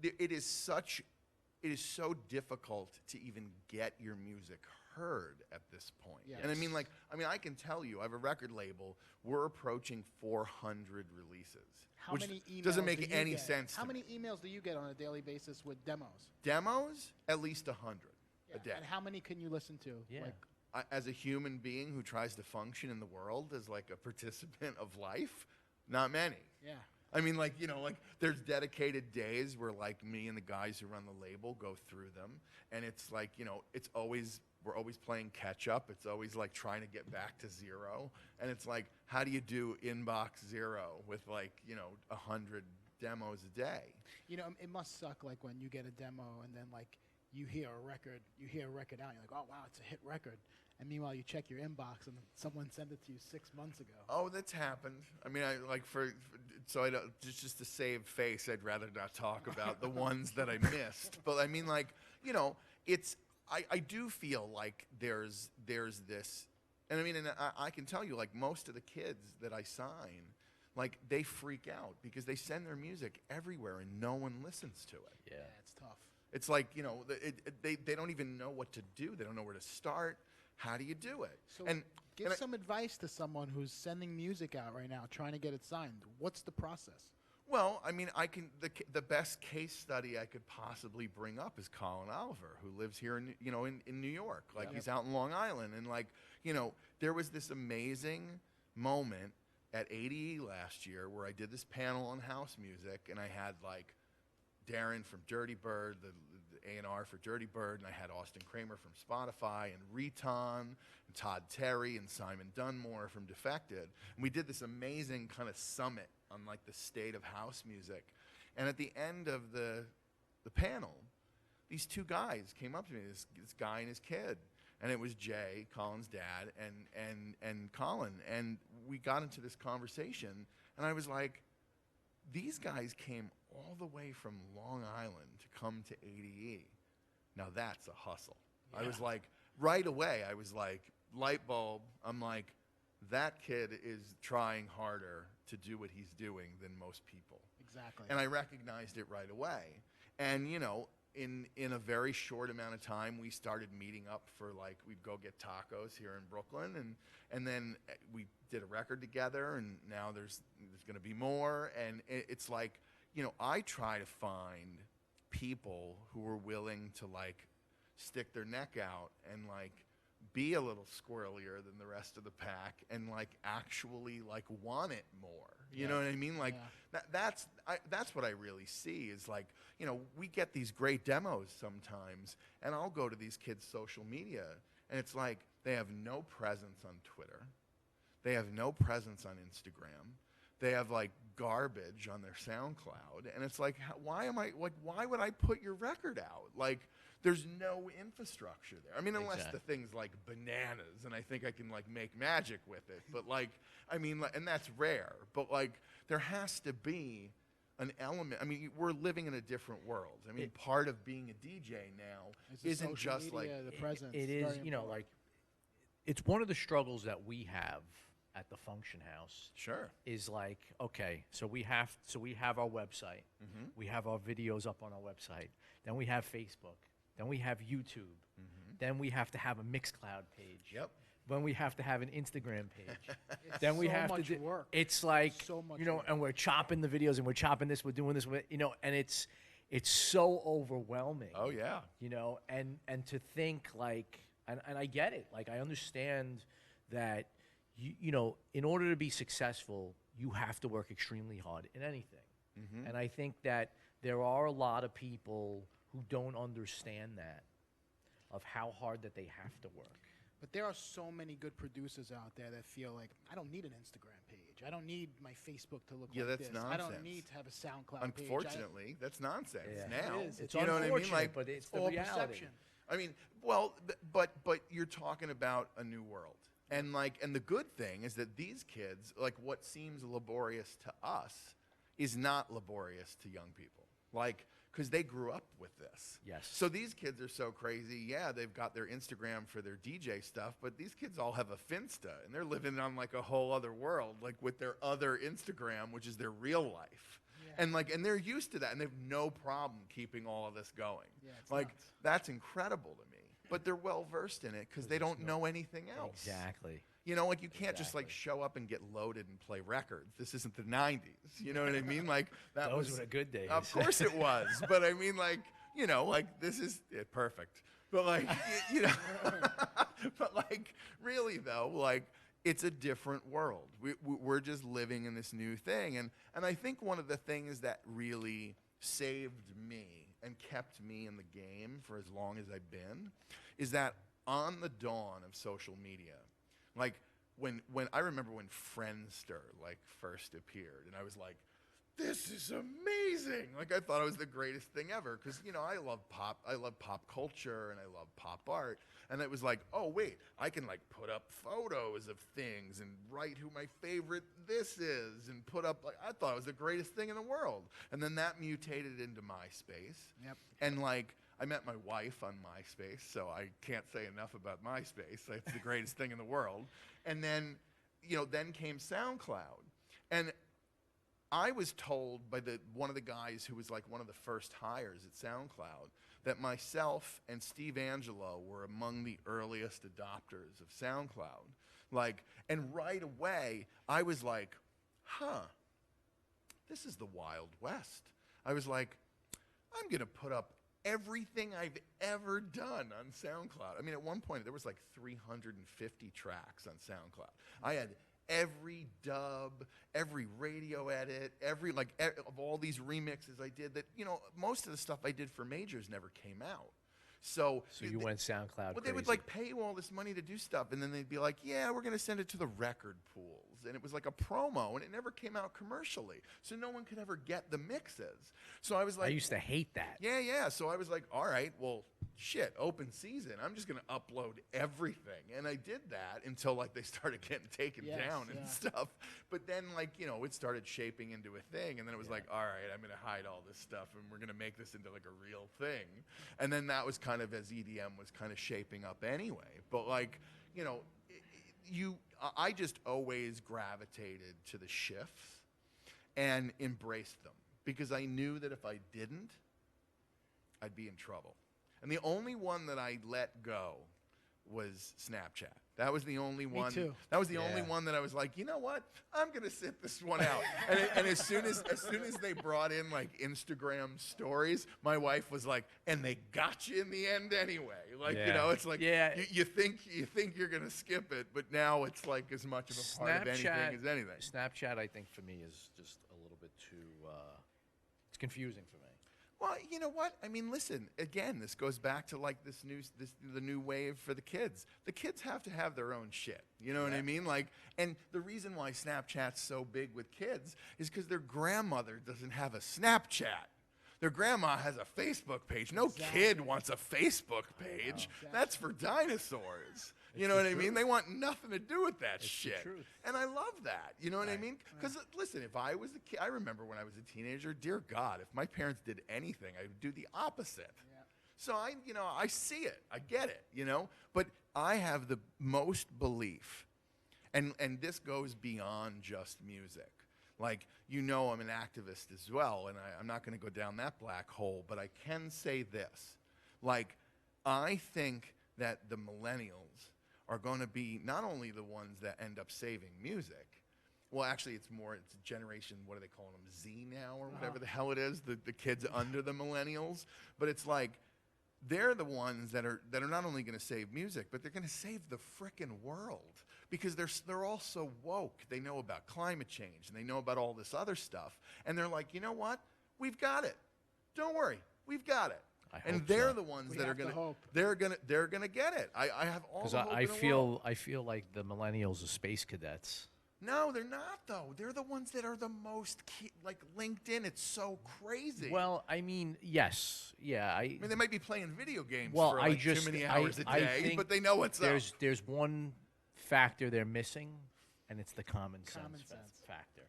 it is so difficult to even get your music heard at this point. Yes. And I can tell you, I have a record label. We're approaching 400 releases. How which many emails doesn't do make you any get? sense. How to many me. emails do you get on a daily basis with demos? Demos? At least 100 a day. And how many can you listen to? Yeah. Like, As a human being who tries to function in the world as like a participant of life, not many. yeah. I mean, like, there's dedicated days where, like, me and the guys who run the label go through them, and it's like, we're always playing catch up. It's always like trying to get back to zero, and it's like, how do you do inbox zero with 100 demos a day? It must suck like when you get a demo and then like you hear a record out, you're like, oh wow, it's a hit record. And meanwhile, you check your inbox and someone sent it to you 6 months ago. Oh, that's happened. I mean, so I don't, just to save face, I'd rather not talk about the ones that I missed. But I mean, I do feel like there's this, and I mean, and I can tell you, like, most of the kids that I sign, like, they freak out because they send their music everywhere and no one listens to it. Yeah. It's tough. It's like, they don't even know what to do. They don't know where to start. How do you do it? So give some advice to someone who's sending music out right now, trying to get it signed. What's the process? Well, I mean, the best case study I could possibly bring up is Colin Oliver, who lives here in New York. Like, he's out in Long Island, and there was this amazing moment at ADE last year where I did this panel on house music, and I had like Darren from Dirty Bird, the A&R for Dirty Bird, and I had Austin Kramer from Spotify, and Reton, and Todd Terry, and Simon Dunmore from Defected. And we did this amazing kind of summit on like the state of house music. And at the end of the panel, these two guys came up to me, this guy and his kid. And it was Jay, Colin's dad, and Colin. And we got into this conversation, and I was like, these guys came all the way from Long Island to come to ADE. Now that's a hustle. Yeah. I was like, right away, I was like, light bulb. I'm like, that kid is trying harder to do what he's doing than most people. Exactly. And I recognized it right away. And, in a very short amount of time, we started meeting up for like, we'd go get tacos here in Brooklyn, and then we did a record together, and now there's going to be more. And it's like, I try to find people who are willing to like stick their neck out and like be a little squirrelier than the rest of the pack and like actually like want it more. You know what I mean? Like that's what I really see is like, we get these great demos sometimes, and I'll go to these kids' social media, and it's like they have no presence on Twitter. They have no presence on Instagram. They have like garbage on their SoundCloud, and it's like, why would I put your record out? Like, there's no infrastructure there. I mean, unless the thing's like bananas, and I think I can like make magic with it. But like, I mean, and that's rare. But like, there has to be an element. I mean, we're living in a different world. I mean, part of being a DJ now isn't just like the presence. It is, like, it's one of the struggles that we have at the Funktion House. Sure. Is like, okay, so we have our website. Mm-hmm. We have our videos up on our website. Then we have Facebook. Then we have YouTube. Mm-hmm. Then we have to have a Mixcloud page. Yep. Then we have to have an Instagram page. It's then we so have much to do. Work. It's like so much work. And we're chopping the videos, and we're chopping this. We're doing this. And it's so overwhelming. Oh yeah. And to think like, and I get it. Like, I understand that in order to be successful, you have to work extremely hard in anything. Mm-hmm. And I think that there are a lot of people who don't understand that, of how hard that they have to work. But there are so many good producers out there that feel like, I don't need an Instagram page. I don't need my Facebook to look like this. Nonsense. I don't need to have a SoundCloud page. Unfortunately, that's nonsense now. It is. It's you know unfortunate, what I mean? Like, but it's the all reality. perception. I mean, well, but you're talking about a new world. And the good thing is that these kids, like, what seems laborious to us is not laborious to young people. Like, because they grew up with this. Yes. So these kids are so crazy. Yeah, they've got their Instagram for their DJ stuff, but these kids all have a Finsta, and they're living on like a whole other world, like with their other Instagram, which is their real life. Yeah. And they're used to that, and they have no problem keeping all of this going. Yeah, it's like nuts. that's incredible to me. But they're well versed in it because they don't know anything else. Exactly. You know, like you can't just like show up and get loaded and play records. This isn't the 90s. You know what I mean? Like Those were the good days. Of course it was. But I mean, like, you know, like this is perfect. But like, you know, but like really though, like it's a different world. We're just living in this new thing. And I think one of the things that really saved me and kept me in the game for as long as I've been is that on the dawn of social media, like when I remember when Friendster like first appeared, and I was like, this is amazing. Like I thought it was the greatest thing ever because, you know, I love pop culture and I love pop art. And it was like, oh wait, I can like put up photos of things and write who my favorite this is and put up, like, I thought it was the greatest thing in the world. And then that mutated into MySpace. Yep. And like I met my wife on MySpace, so I can't say enough about MySpace. It's the greatest thing in the world. And then, you know, then came SoundCloud. And I was told by one of the guys who was like one of the first hires at SoundCloud that myself and Steve Angelo were among the earliest adopters of SoundCloud. Like, and right away, I was like, huh, this is the Wild West. I was like, I'm going to put up everything I've ever done on SoundCloud. I mean, at one point, there was like 350 tracks on SoundCloud. I had every dub, every radio edit, of all these remixes I did that, you know, most of the stuff I did for majors never came out. So you went SoundCloud Well, crazy. they would like pay you all this money to do stuff, and then they'd be like, yeah, we're going to send it to the record pools. And it was like a promo, and it never came out commercially. So no one could ever get the mixes. So I was like... I used to hate that. Yeah. So I was like, all right, well, shit, open season. I'm just going to upload everything. And I did that until like they started getting taken down and stuff. But then like, you know, it started shaping into a thing. And then it was like, all right, I'm going to hide all this stuff and we're going to make this into like a real thing. And then that was kind of as EDM was kind of shaping up anyway. But like, you know, I just always gravitated to the shifts and embraced them because I knew that if I didn't, I'd be in trouble. And the only one that I let go was Snapchat. That was the only one. Me too. That was the only one that I was like, you know what? I'm gonna sit this one out. and as soon as they brought in like Instagram stories, my wife was like, and they got you in the end anyway. Like you know, it's like you think you're gonna skip it, but now it's like as much of a part of anything as anything. Snapchat, I think for me is just a little bit too. It's confusing for me. Well, you know what? I mean, listen, again, this goes back to like the new wave for the kids. The kids have to have their own shit. You know what I mean? Like, and the reason why Snapchat's so big with kids is because their grandmother doesn't have a Snapchat. Their grandma has a Facebook page. No kid wants a Facebook page. That's for dinosaurs. You know what I mean? They want nothing to do with that shit. The truth. And I love that. You know what I mean? Because, listen, if I was a kid, I remember when I was a teenager, dear God, if my parents did anything, I would do the opposite. Yeah. So I see it. I get it, you know? But I have the most belief, and this goes beyond just music. Like, you know, I'm an activist as well, and I'm not going to go down that black hole, but I can say this. Like, I think that the millennials are going to be not only the ones that end up saving music. Well, actually, it's a generation, what are they calling them, Z now or whatever the hell it is, the kids under the millennials. But it's like they're the ones that are not only going to save music, but they're going to save the frickin' world because they're all so woke. They know about climate change and they know about all this other stuff. And they're like, you know what? We've got it. Don't worry. We've got it. And they're the ones that are going to they're going to get it. I have all the hope in the world. I feel like the millennials are space cadets. No, they're not though. They're the ones that are the most like LinkedIn. It's so crazy. Well, I mean, yes, yeah. I mean, they might be playing video games well, for like too many hours a day, but they know what's up. There's one factor they're missing, and it's the common sense factor.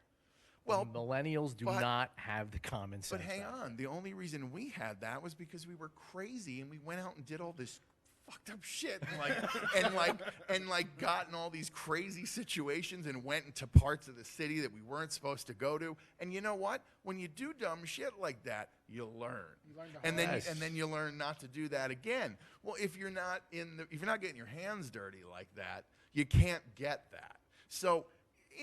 Well, millennials do but- not have the common sense. But hang back on, the only reason we had that was because we were crazy and we went out and did all this fucked up shit and got in all these crazy situations and went into parts of the city that we weren't supposed to go to. And you know what? When you do dumb shit like that, you learn. And then you learn not to do that again. Well, if you're not getting your hands dirty like that, you can't get that. So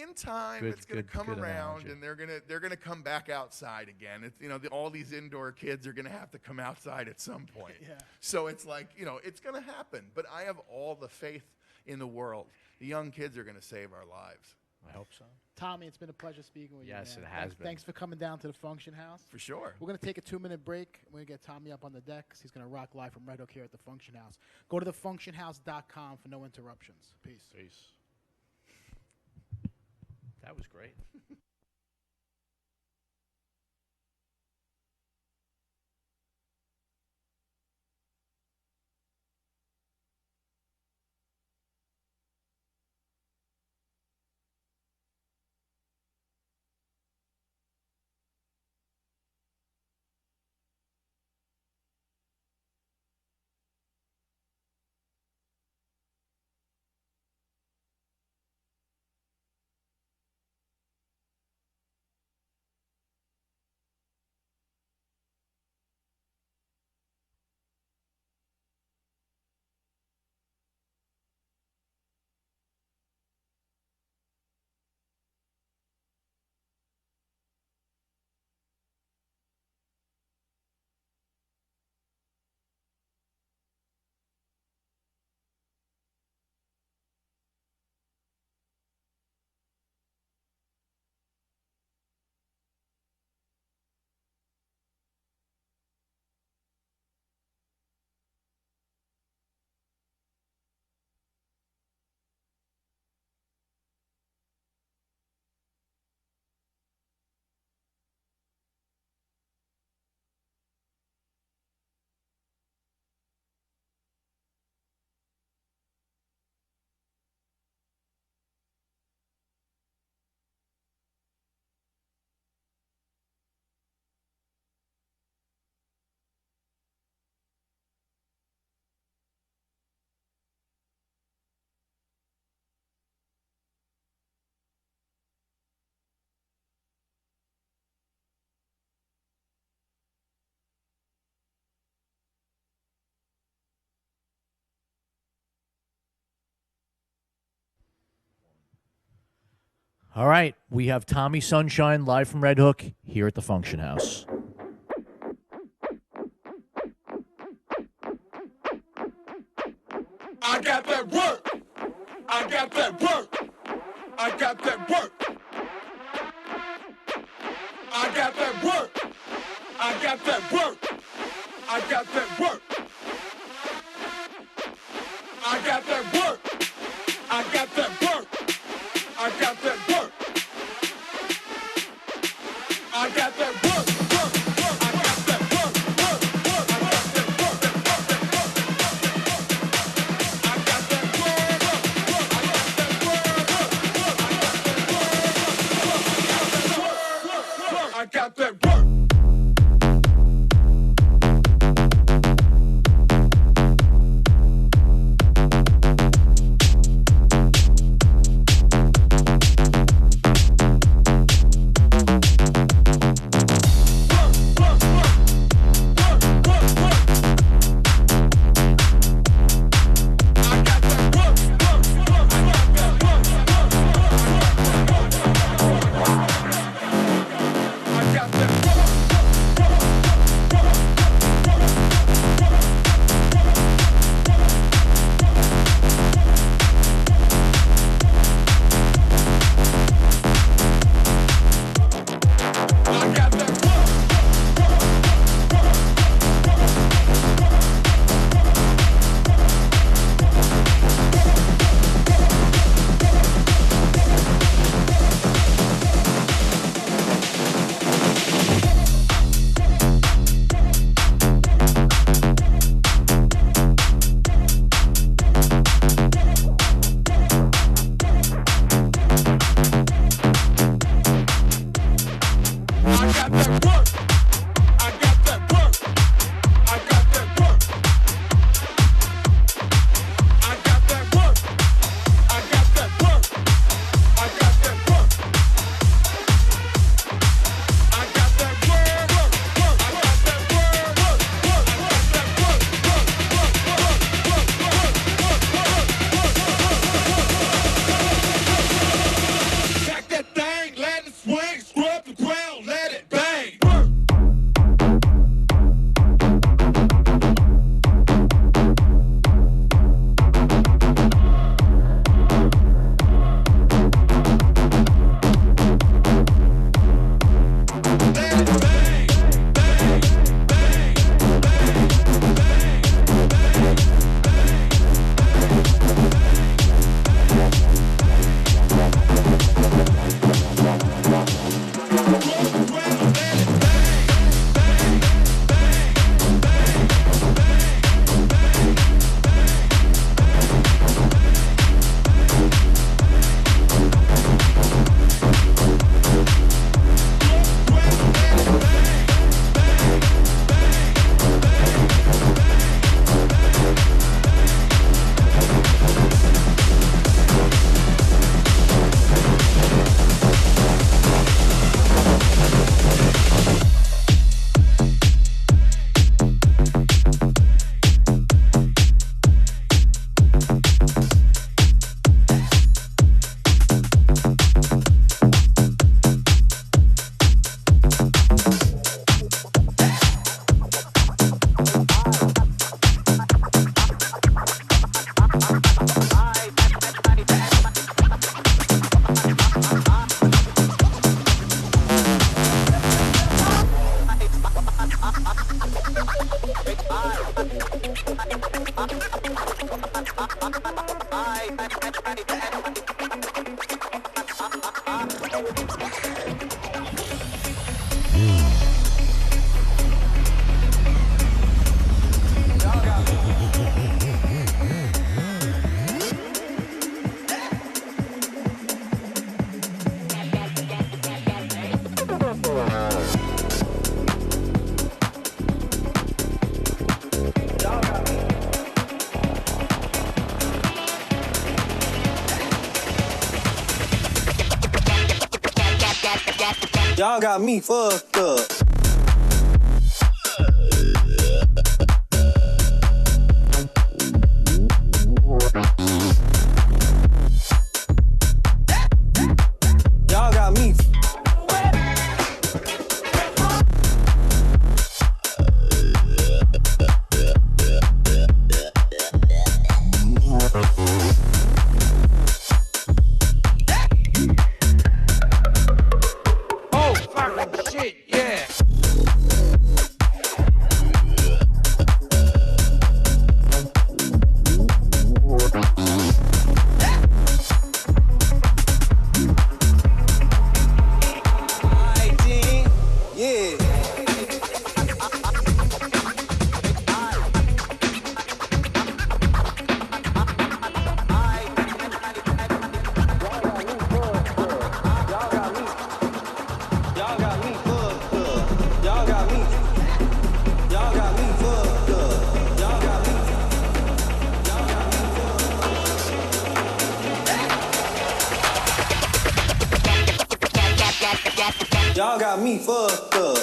in time, it's going to come around, analogy. and they're gonna come back outside again. It's, all these indoor kids are going to have to come outside at some point. Yeah. So it's like, it's going to happen. But I have all the faith in the world. The young kids are going to save our lives. I hope so. Tommie, it's been a pleasure speaking with you. Yes, man. it has been. Thanks for coming down to the Function House. For sure. We're going to take a 2-minute break. We're going to get Tommie up on the decks. He's going to rock live from Redhook here at the Function House. Go to thefunctionhouse.com for no interruptions. Peace. Peace. That was great. All right, we have Tommie Sunshine live from Redhook here at the Function House. I got that work. I got that work. I got that work. I got that work. I got that work. I got that work. I got that work. I got that work. I got that work. I got that work. I got that work. I got that work. I got that work. I got that work. Y'all got me fucked up. Y'all got me. Oh, fucking shit, yeah. Yeah. Y'all got me fucked up. Y'all got me. Y'all got me fucked up. Y'all got me. Y'all got me fucked up. Y'all got me fucked up.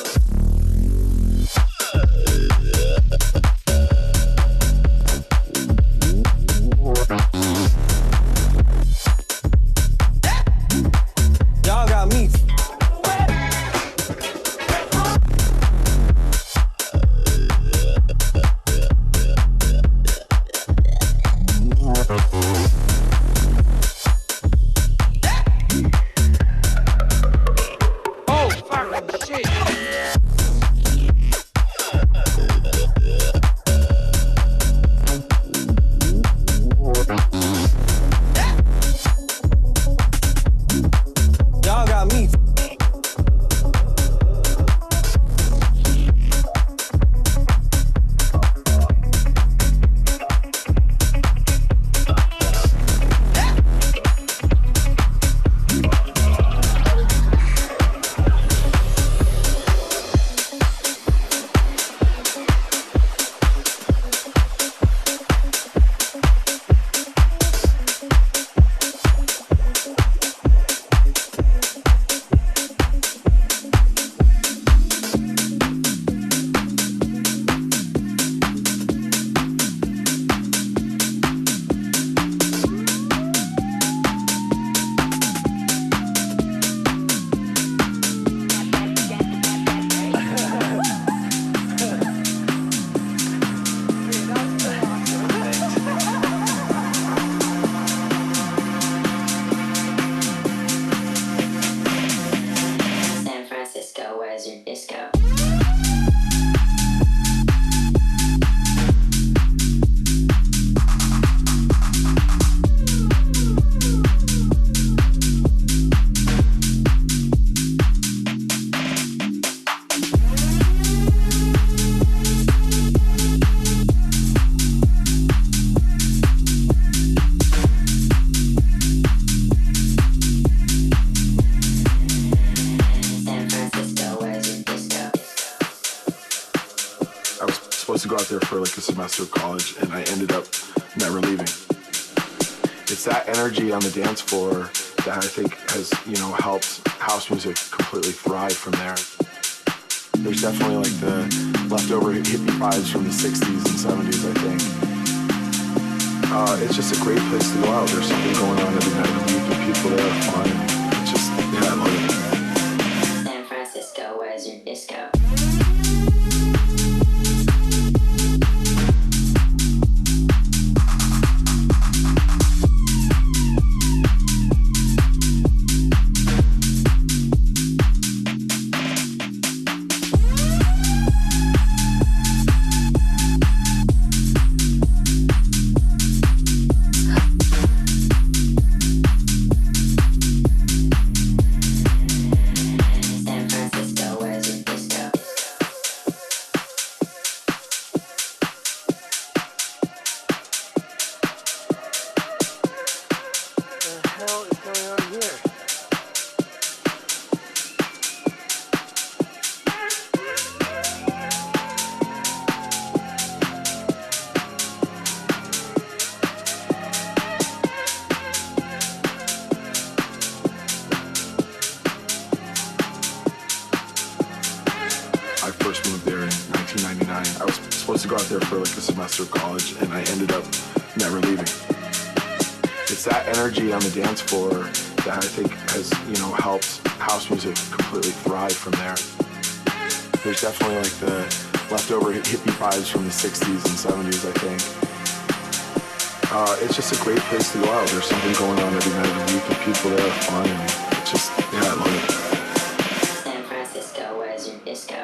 Y'all got me. Oh, fucking shit. Y'all got me. San Francisco, where's your disco? San Francisco, where's your disco? I was supposed to go out there for like a semester of college, and I ended up never leaving. It's that energy on the dance floor that I think has, helped house music completely thrive from there. There's definitely like the leftover hippie vibes from the 60s and 70s, I think. It's just a great place to go out. There's something going on every night of the week, and people there are fun. It's just, I love it. San Francisco, where's your disco? go out there for like a semester of college, and I ended up never leaving. It's that energy on the dance floor that I think has, helped house music completely thrive from there. There's definitely like the leftover hippie vibes from the 60s and 70s, I think. It's just a great place to go out. There's something going on every night of the week, and people there are fun, and it's just, I love it. San Francisco, where's your disco?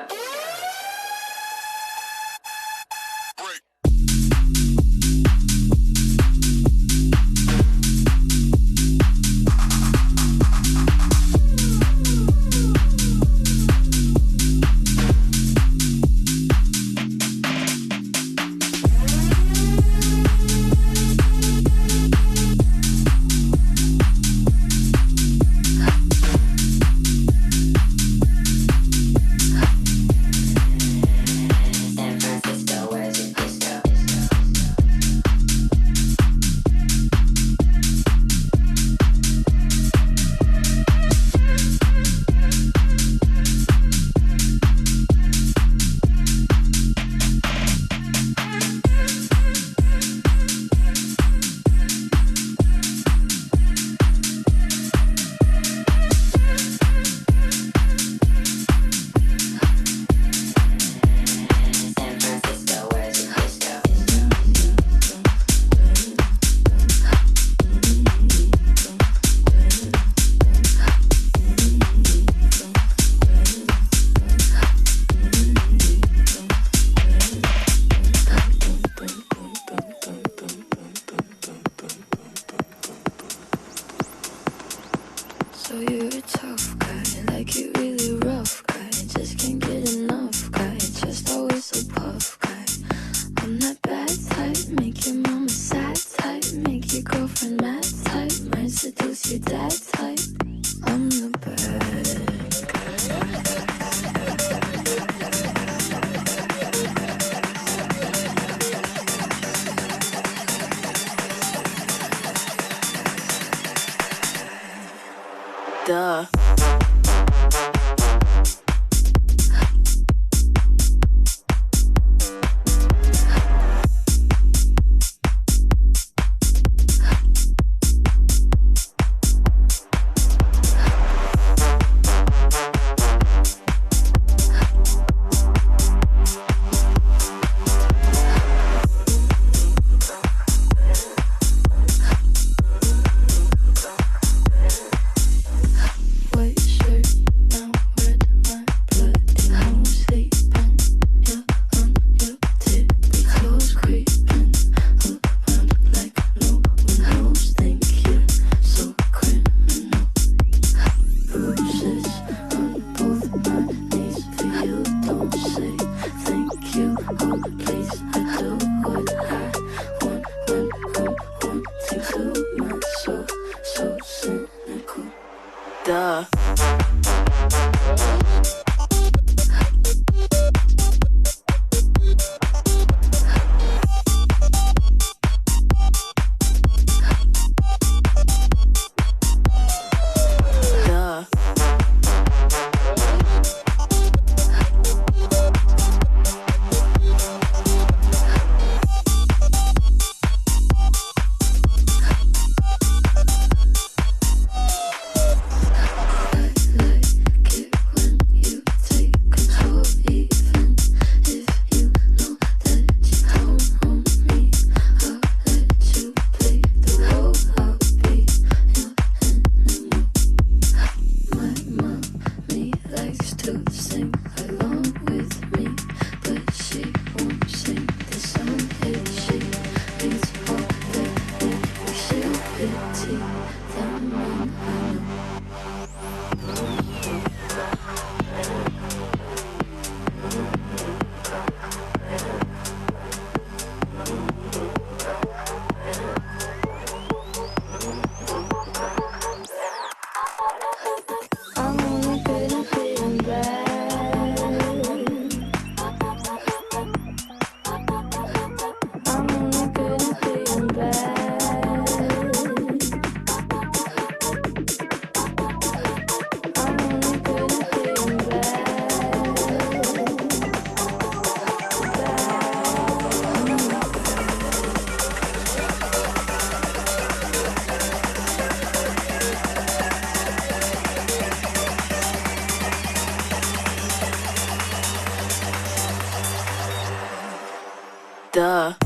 Duh.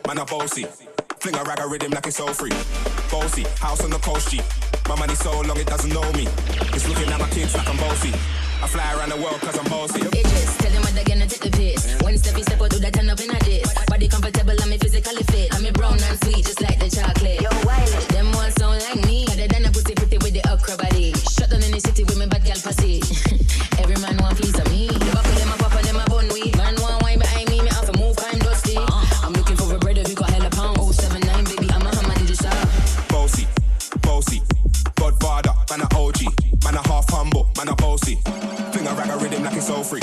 Man a bossy, fling a rag a rhythm like it's all free. Bossy, house on the coast G. My money so long it doesn't know me. It's looking at my kids like I'm bossy. I fly around the world cause I'm bossy. Edges, tell them what they're gonna take the piss. One step or do that turn up in a diss. Body comfortable, I'm physically fit. I'm brown and sweet just like the chocolate. Yo, wild, them ones sound like me. Other than a pussy pretty with the okra body. Shut down in the city with me bad gal pussy. Every man want please of me. The buckle them a pop and them a bun weed. Man want wine behind me have to move kind dusty. I'm looking for a brother who got hella pound. 079 baby, I'm a hammer, did you stop? Bossy, bossy, Godfather, man a OG. Man a half humble, man a bossy. Fling a rag a rhythm like it's all free.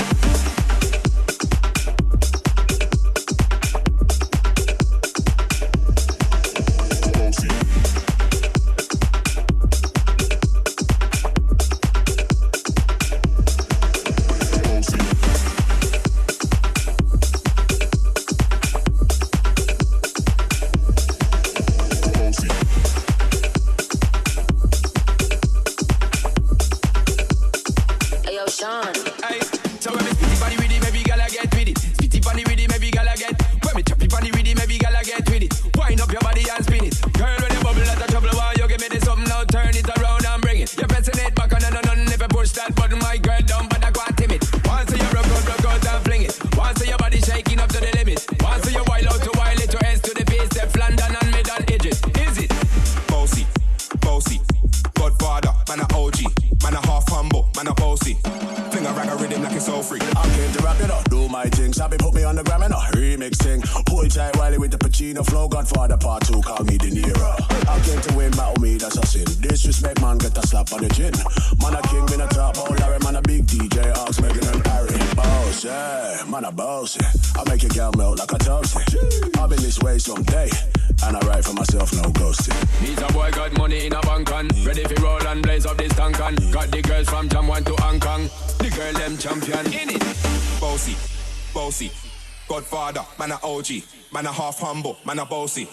Man a OG, man a half humble, man a bossy.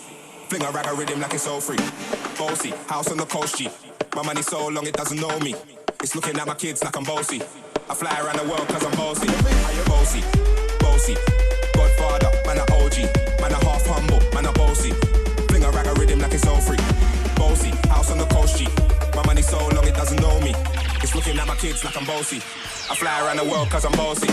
Fling a rag a rhythm like it's all free. Bossy, house on the coast G. My money so long it doesn't know me. It's looking at my kids like I'm bossy. I fly around the world cause I'm bossy. Bossy, bossy, Godfather, man a OG. Man a half humble, man a bossy. Fling a rag a rhythm like it's all free. Bossy, house on the coast G. My money so long it doesn't know me. It's looking at my kids like I'm bossy. I fly around the world cause I'm bossy.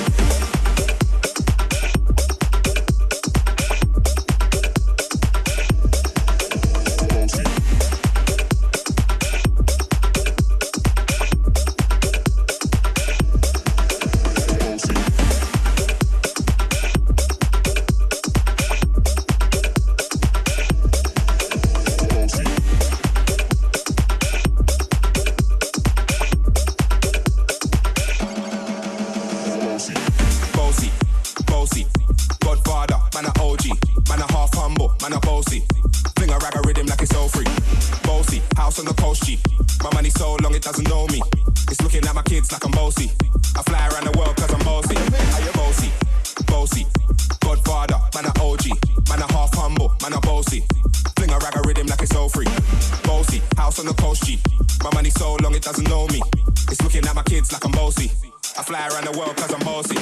I fly around the world cause I'm bossy.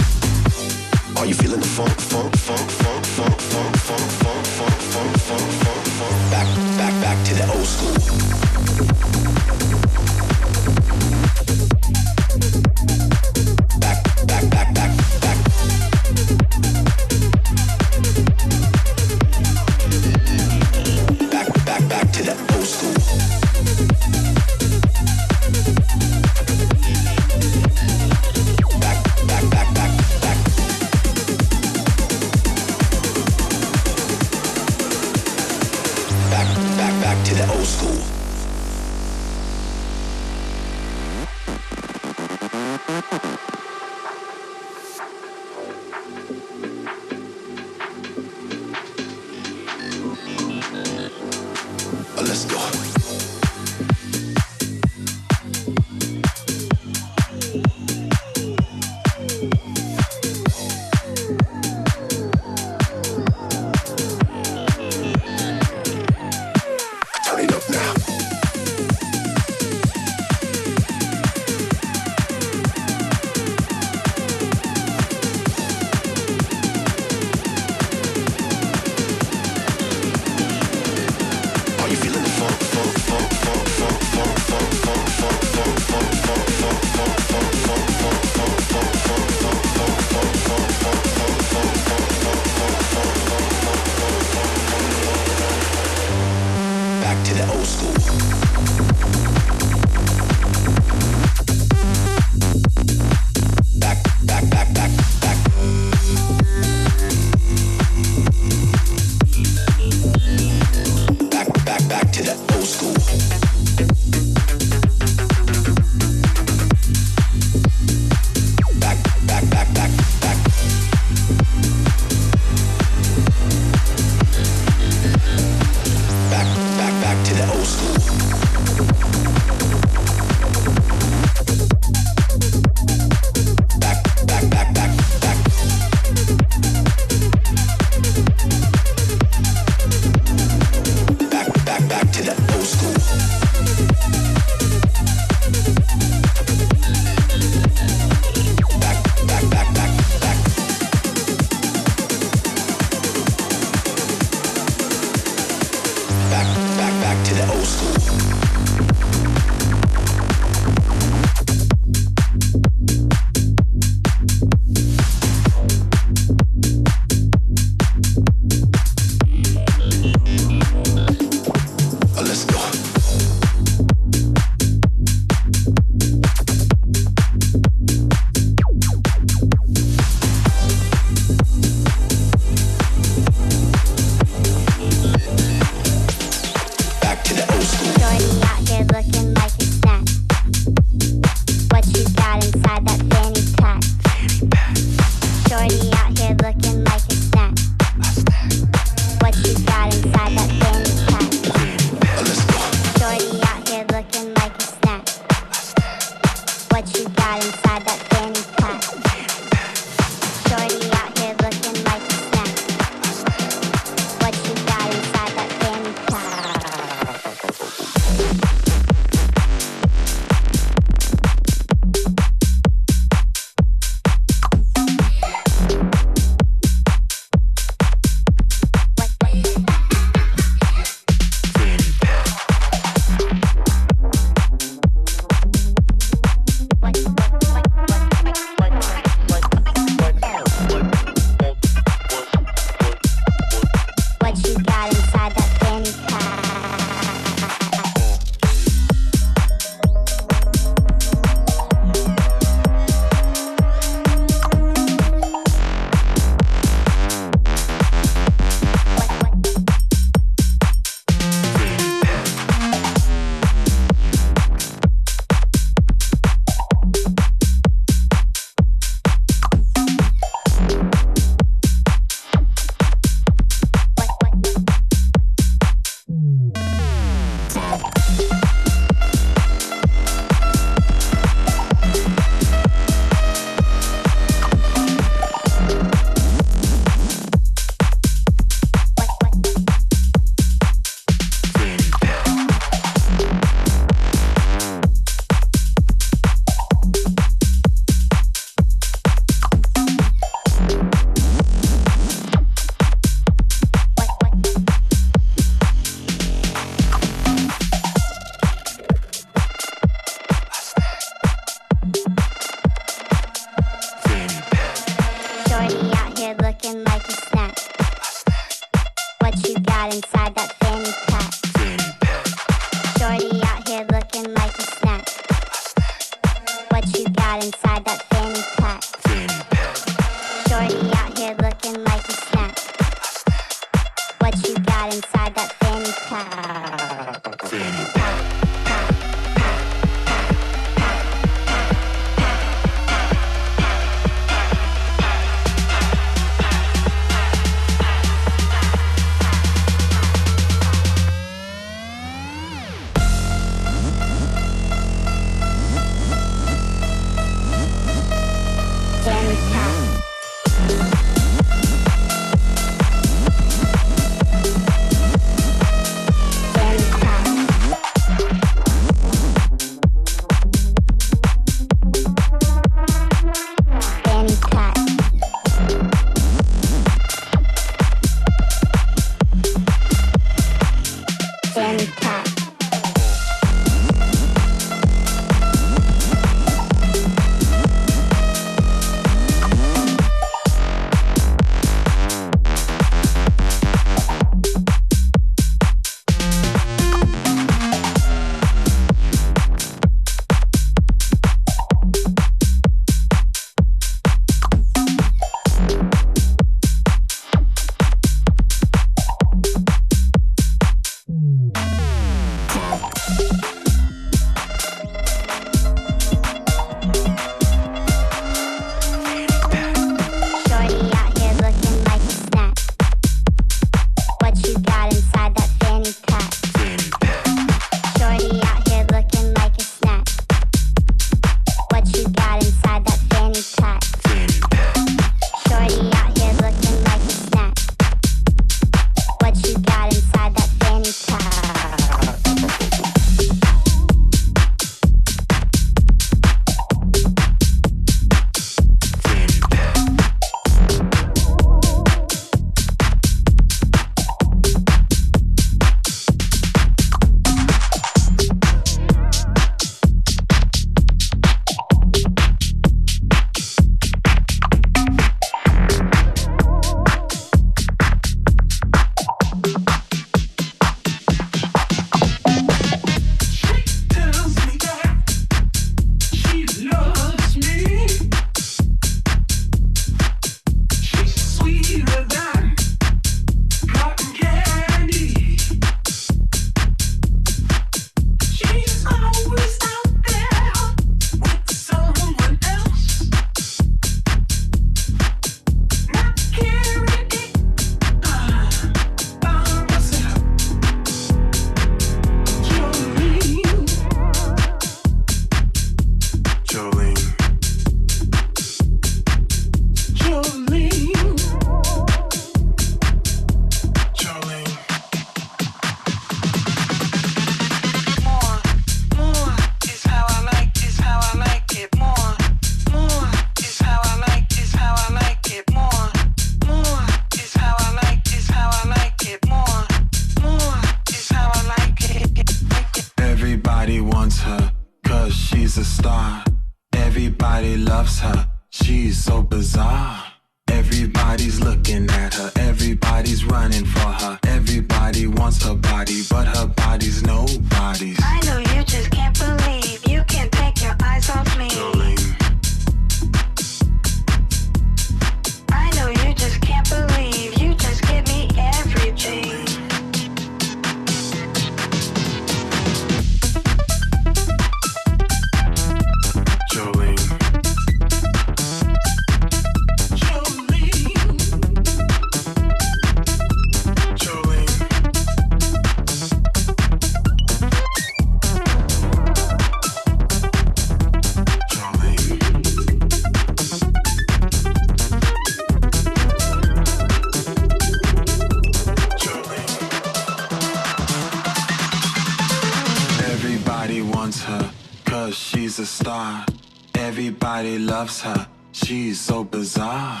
she's a star. Everybody loves her, she's so bizarre.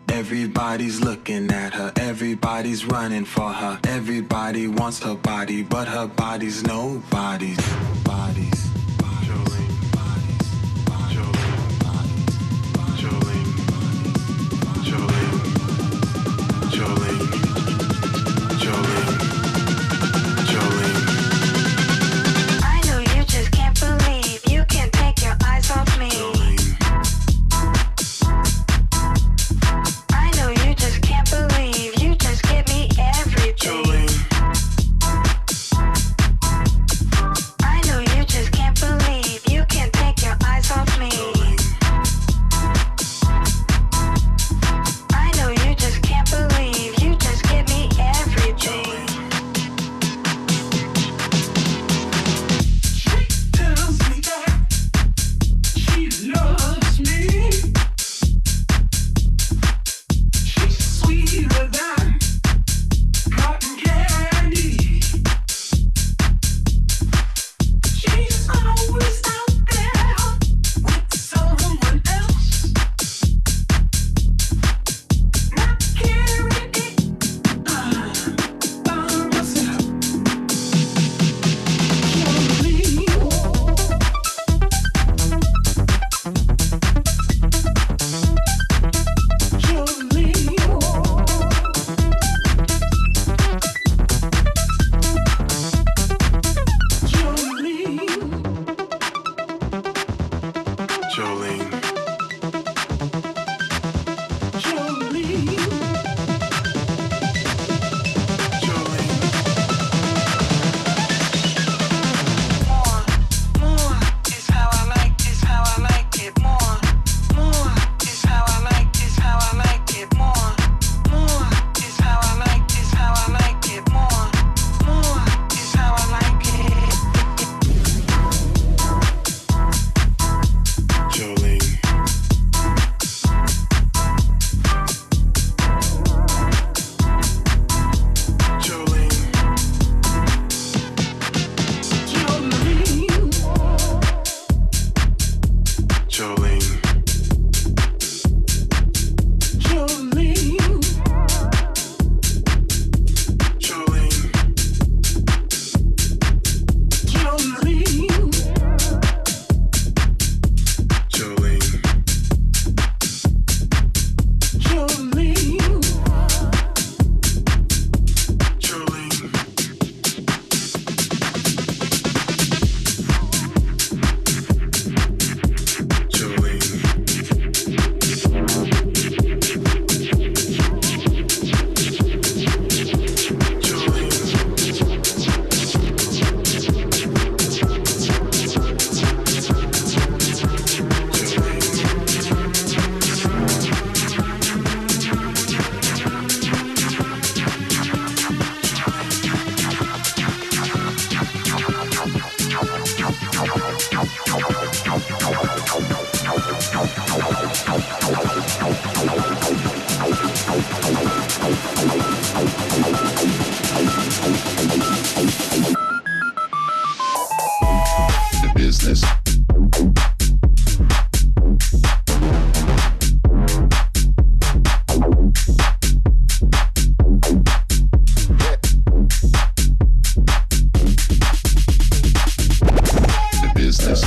Everybody's looking at her, everybody's running for her. Everybody wants her body, but her body's nobody's. Bodies. The business. The business.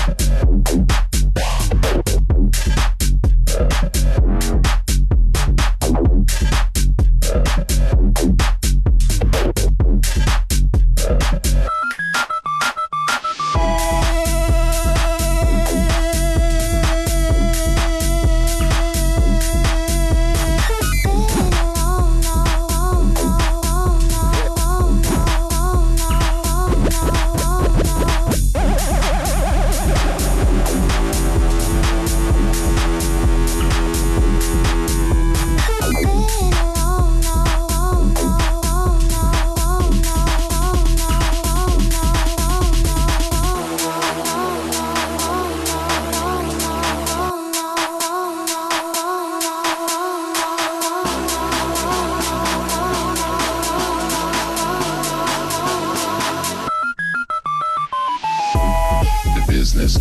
The business.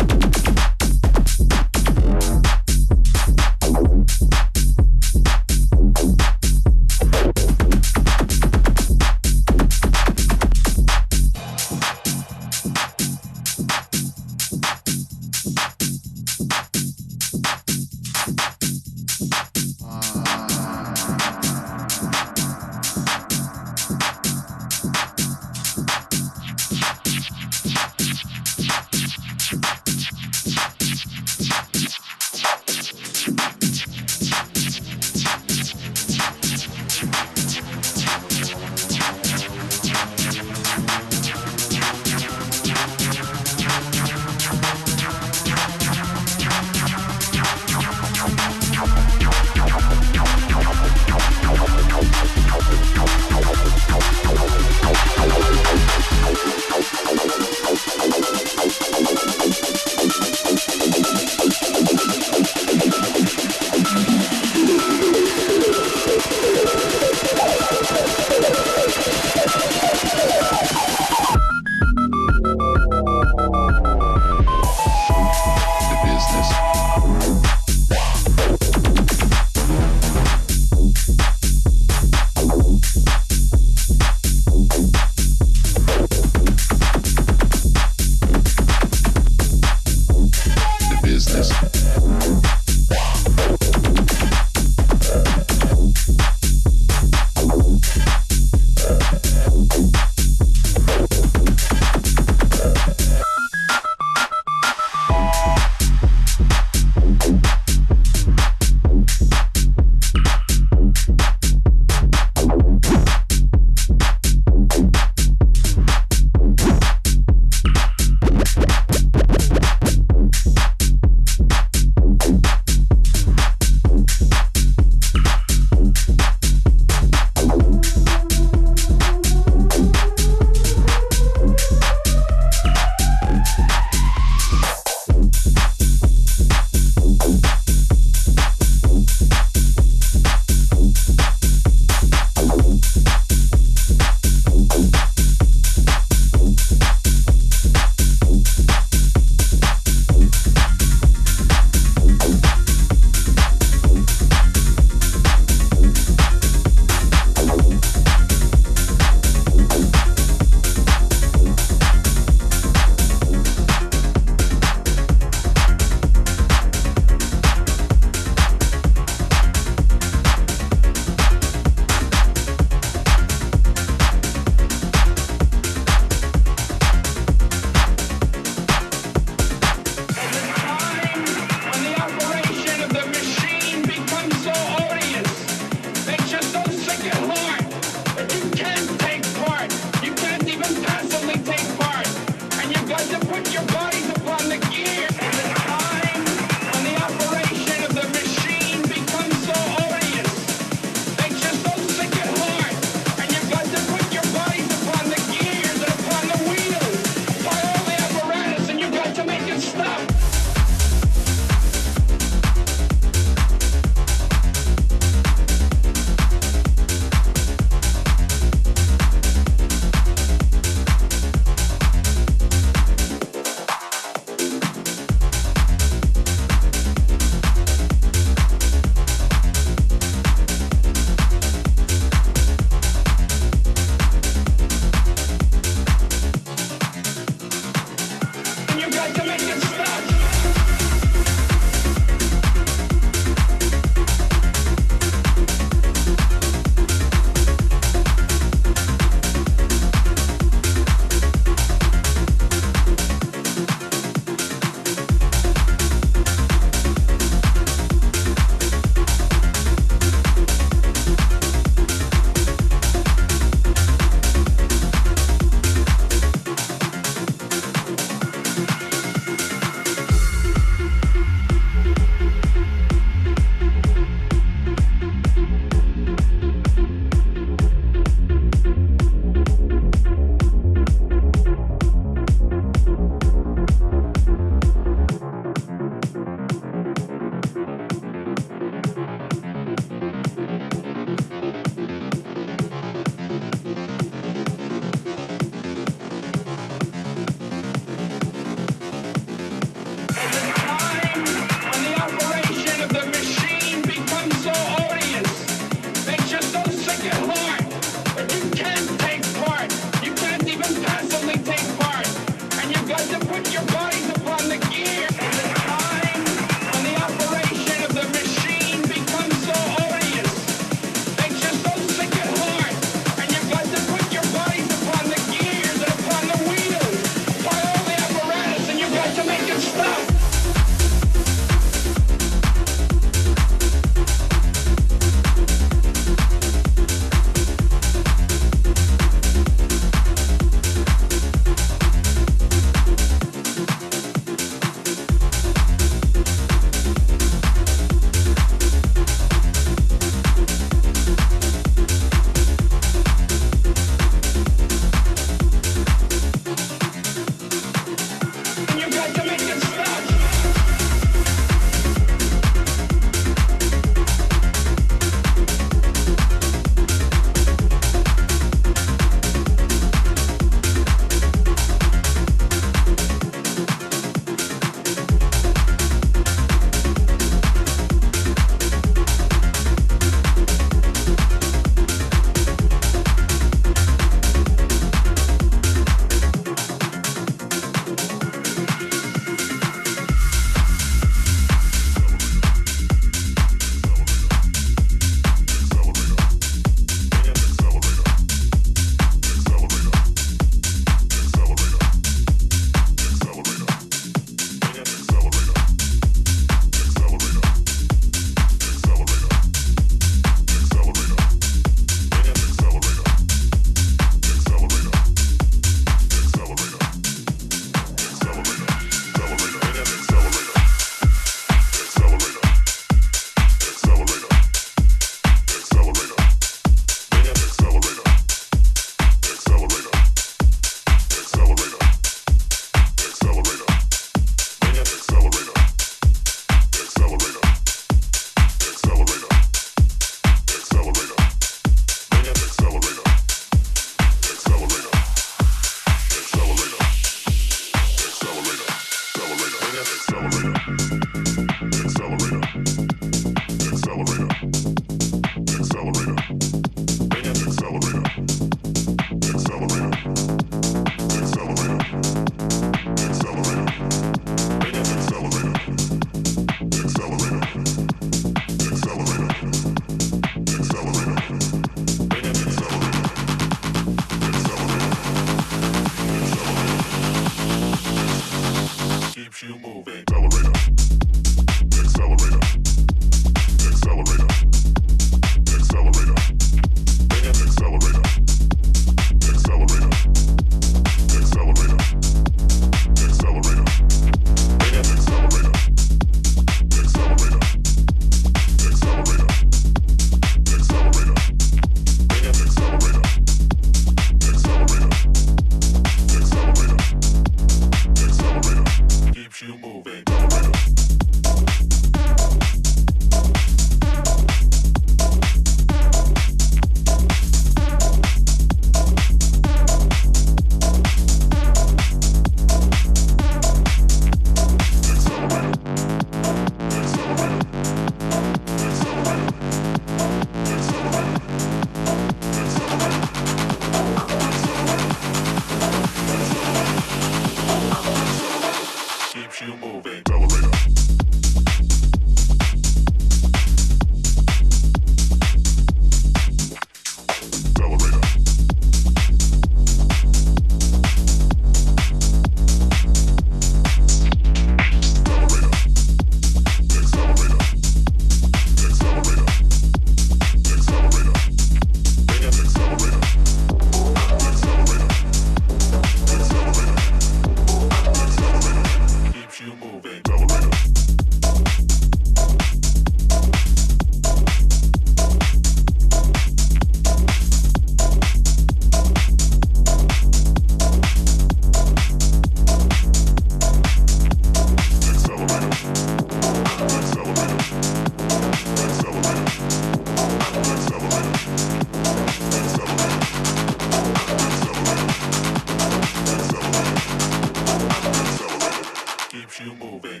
you moving.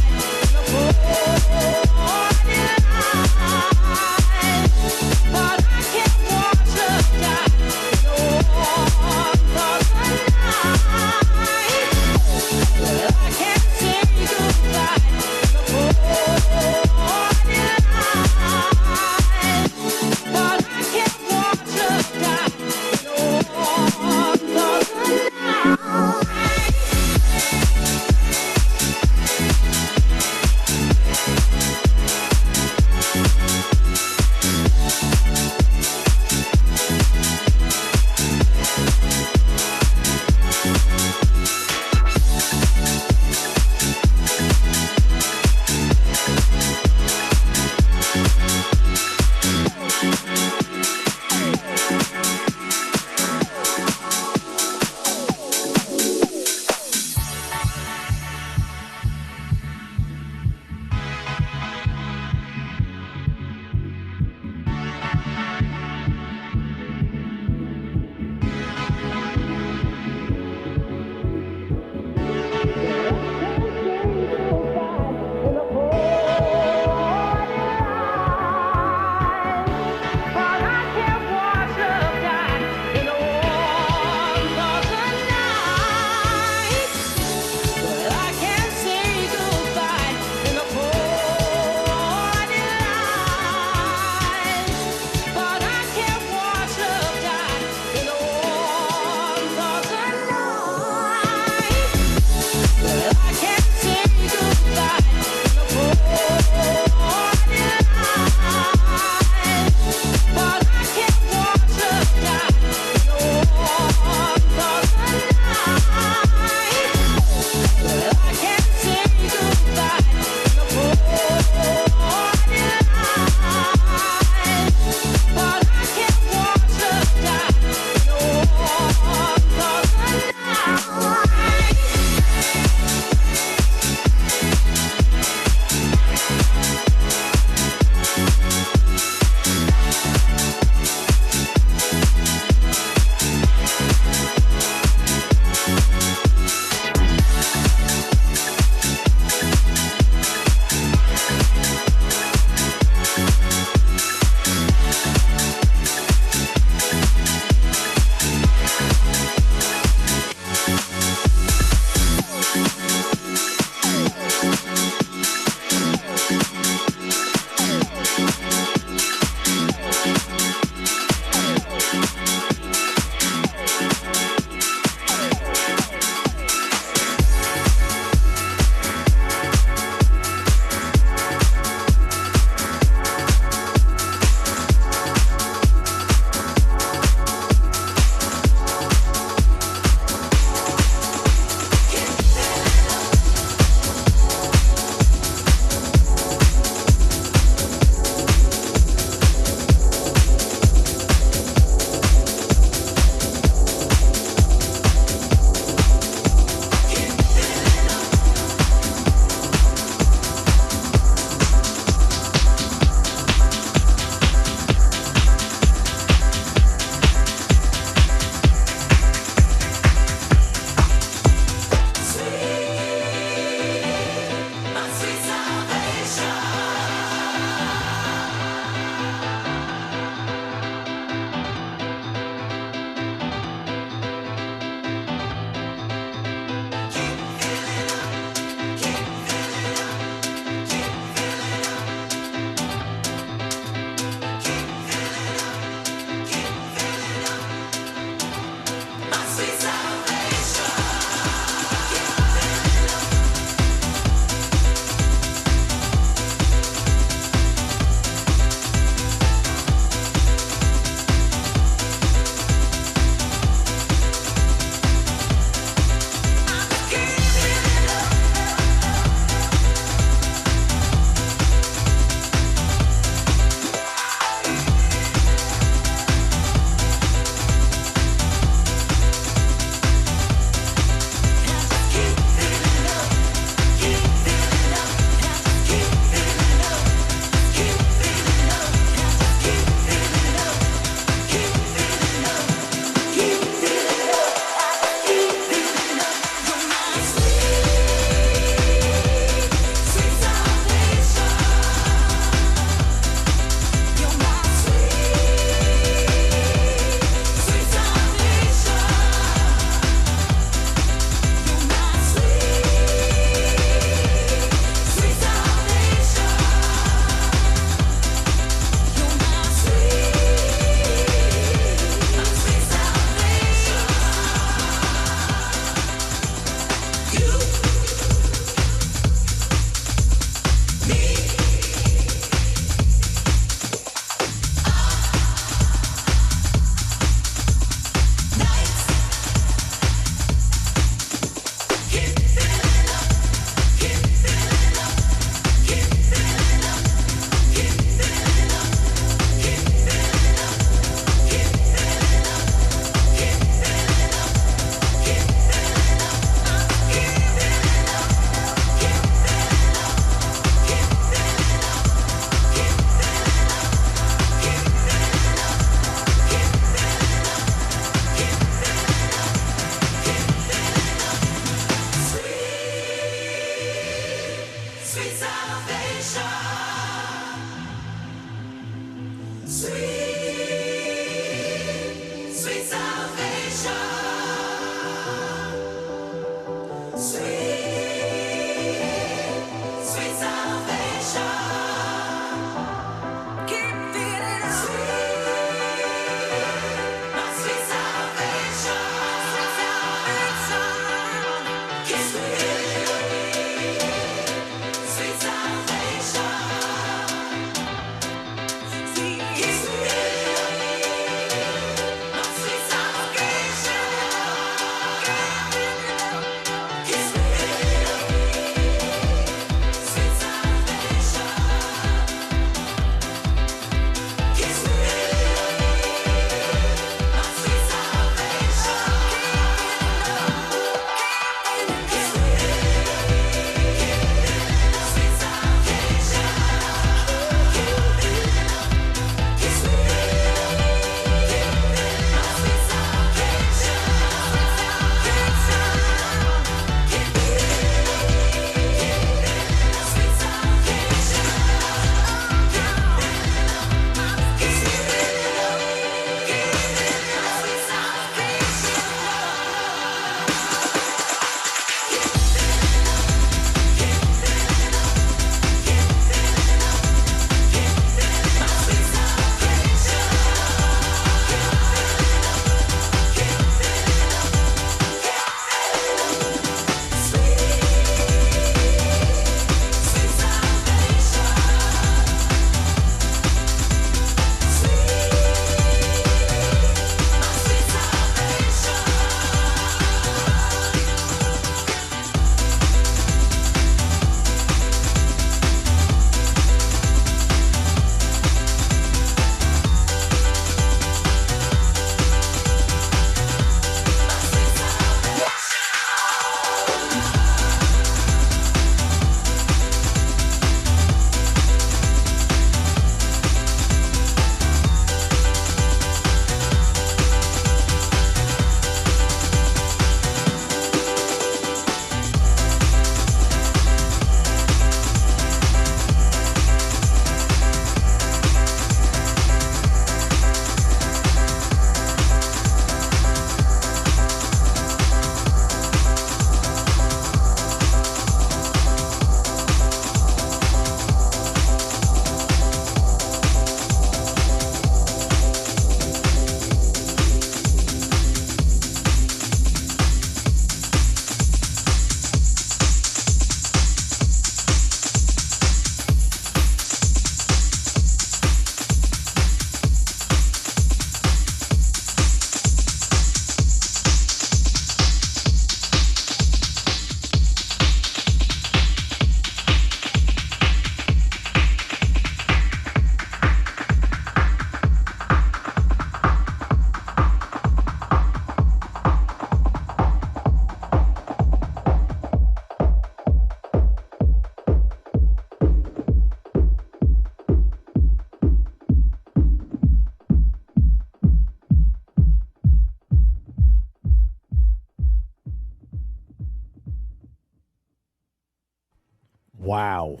Wow.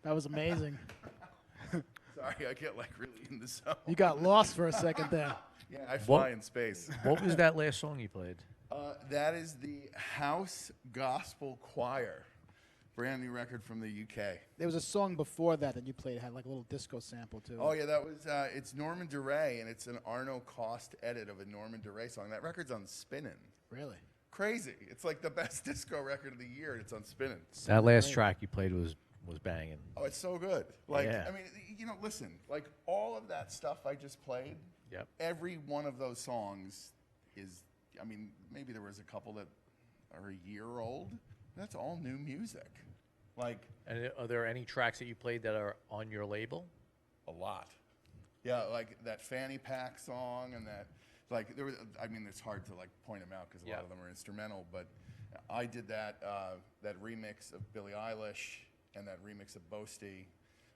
That was amazing. Sorry, I get like really in the zone. You got lost for a second there. Yeah, I fly in space. What was that last song you played? That is the House Gospel Choir, brand new record from the UK. There was a song before that you played, had like a little disco sample too. Oh yeah, that was it's Norman Duray, and it's an Arno Cost edit of a Norman Duray song. That record's on Spinnin'. Really? Crazy! It's like the best disco record of the year, and it's on Spinnin'. That last track you played was banging. Oh, it's so good. Like, Yeah. I mean, you know, listen, like all of that stuff I just played. Yep. Every one of those songs is, I mean, maybe there was a couple that are a year old. That's all new music. Like, And are there any tracks that you played that are on your label? a lot. Yeah, like that Fanny Pack song and that, like, there was, I mean, it's hard to like point them out because a lot of them are instrumental, but I did that, that remix of Billie Eilish and that remix of Boasty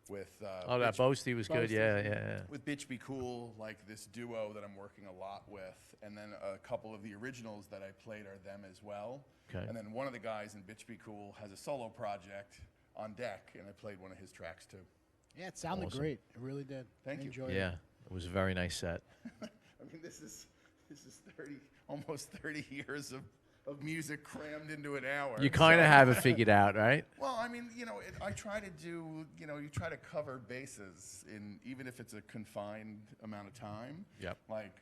with, Oh, that Boasty was good. Yeah. with Bitch Be Cool, like this duo that I'm working a lot with, and then a couple of the originals that I played are them as well. Okay. And then one of the guys in Bitch Be Cool has a solo project on deck, and I played one of his tracks too. Yeah, it sounded Awesome. great. It really did. Thank you. Enjoyed Yeah. It was a very nice set. I mean, this is almost 30 years of music crammed into an hour. You kind of So- have it figured out, right? Well, I mean, you know, I try to do, you know, you try to cover bases in, even if it's a confined amount of time. Yep. Like,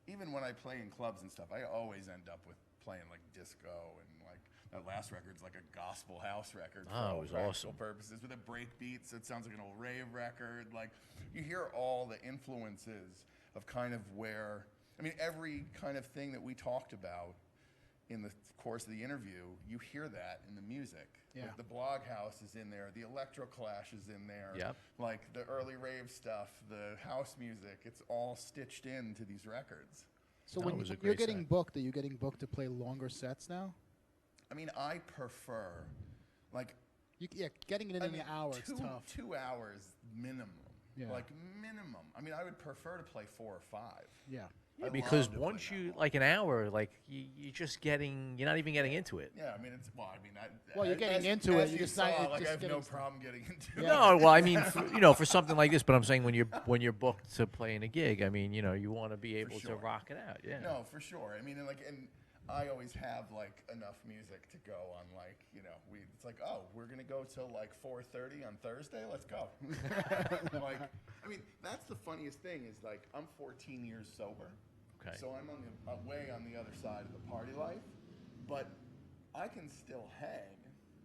even when I play in clubs and stuff, I always end up with playing like disco and like that last record's like a gospel house record. For Oh, all it was practical awesome. purposes with a break beat, so it sounds like an old Rave record. Like, you hear all the influences of kind of where, I mean, every kind of thing that we talked about in the course of the interview, you hear that in the music. Yeah. Like the Blog House is in there, the Electro Clash is in there. Yep. Like the early rave stuff, the house music, it's all stitched into these records. So No, when it was a you're great getting set. booked, are you getting booked to play longer sets now? I mean, I prefer, like, Yeah, getting it in I an mean, hour is tough. 2 hours minimum. Yeah. Like, minimum. I mean, I would prefer to play 4 or 5. Yeah. I Because love to once play you, that long. like an hour, like you're just getting, you're not even getting into it. Yeah, I mean, it's, well, I mean, Well, you're getting as, into as it, you you're just saw, not- like, just I have no getting- problem getting into Yeah. it. No, well, I mean, for something like this, but I'm saying when you're booked to play in a gig, I mean, you want to be able sure. to rock it out. Yeah. No, for sure. I mean, and I always have like enough music to go on. Like, it's like, oh, we're gonna go till like 4:30 on Thursday. Let's go. Like, I mean, that's the funniest thing is like I'm 14 years sober, Okay. so I'm on the way on the other side of the party life, but I can still hang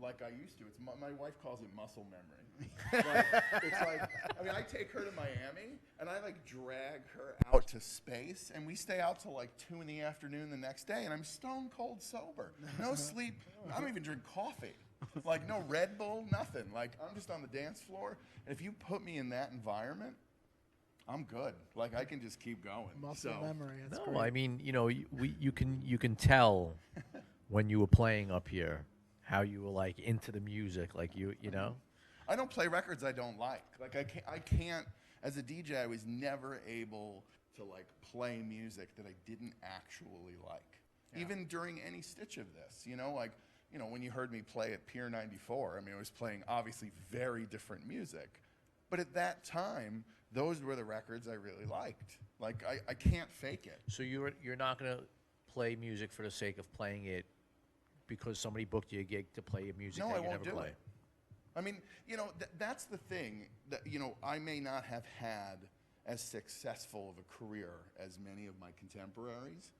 like I used to. It's my wife calls it muscle memory. Like, it's like, I mean, I take her to Miami and I like drag her out to space and we stay out till like 2 in the afternoon the next day and I'm stone cold sober. No sleep. I don't even drink coffee. Like no Red Bull, nothing. Like I'm just on the dance floor. And if you put me in that environment, I'm good. Like I can just keep going. Muscle memory. That's No, great. I mean, you can tell when you were playing up here how you were like into the music, like you know. I don't play records I don't like. Like I can't as a DJ I was never able to like play music that I didn't actually like. Yeah. Even during any stitch of this, like when you heard me play at Pier 94, I mean I was playing obviously very different music. But at that time, those were the records I really liked. Like I can't fake it. So you're not going to play music for the sake of playing it because somebody booked you a gig to play your music No, that I you won't never do play. it. I mean, that's the thing that, I may not have had as successful of a career as many of my contemporaries,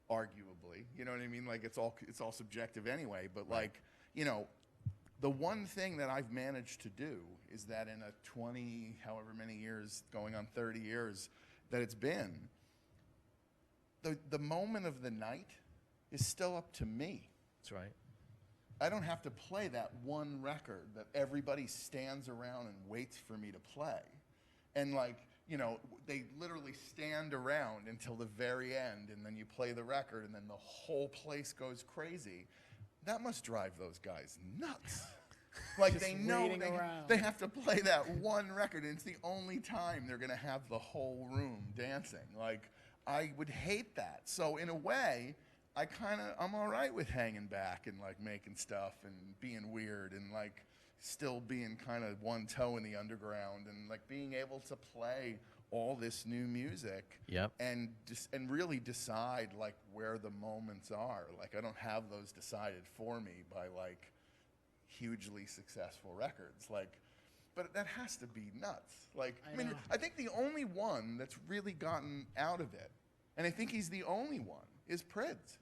arguably. You know what I mean? Like, it's all subjective anyway. But, like, the one thing that I've managed to do is that in a 20, however many years, going on 30 years that it's been, the moment of the night is still up to me. That's right. I don't have to play that one record that everybody stands around and waits for me to play. And like, they literally stand around until the very end and then you play the record and then the whole place goes crazy. That must drive those guys nuts. Like Just they know waiting around. they have to play that one record and it's the only time they're gonna have the whole room dancing. Like I would hate that. So in a way, I'm all right with hanging back and like making stuff and being weird and like still being kind of one toe in the underground and like being able to play all this new music. Yep. And really decide like where the moments are. Like I don't have those decided for me by like hugely successful records. Like, but that has to be nuts. Like, I mean, I think the only one that's really gotten out of it, and I think he's the only one, is Prids.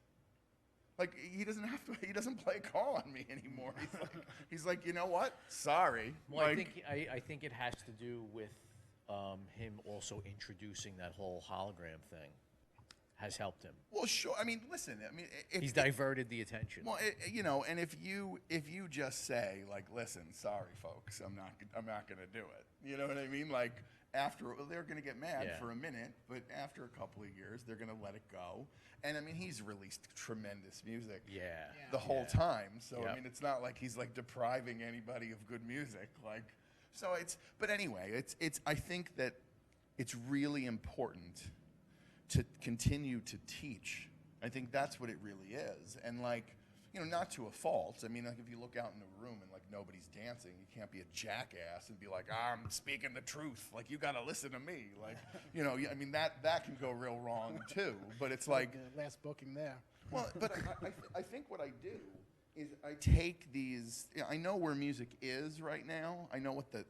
Like, he doesn't play call on me anymore. He's like, you know what? Sorry. Well, like, I think it has to do with him also introducing that whole hologram thing has helped him. Well, sure. I mean, listen. I mean, he's diverted the attention. Well, you know, and if you just say like, listen, sorry, folks, I'm not going to do it. You know what I mean? Like, they're going to get mad for a minute, but after a couple of years, they're going to let it go. And I mean, he's released tremendous music the whole time. So I mean, it's not like he's like depriving anybody of good music. Like, so but anyway, I think that it's really important to continue to teach. I think that's what it really is. And like, you know, not to a fault. I mean, like if you look out in the room and like nobody's dancing, you can't be a jackass and be like, I'm speaking the truth. Like you got to listen to me. Like, you know, I mean, that can go real wrong too. But it's like the last booking there. Well, but I think what I do is I take these. You know, I know where music is right now. I know what the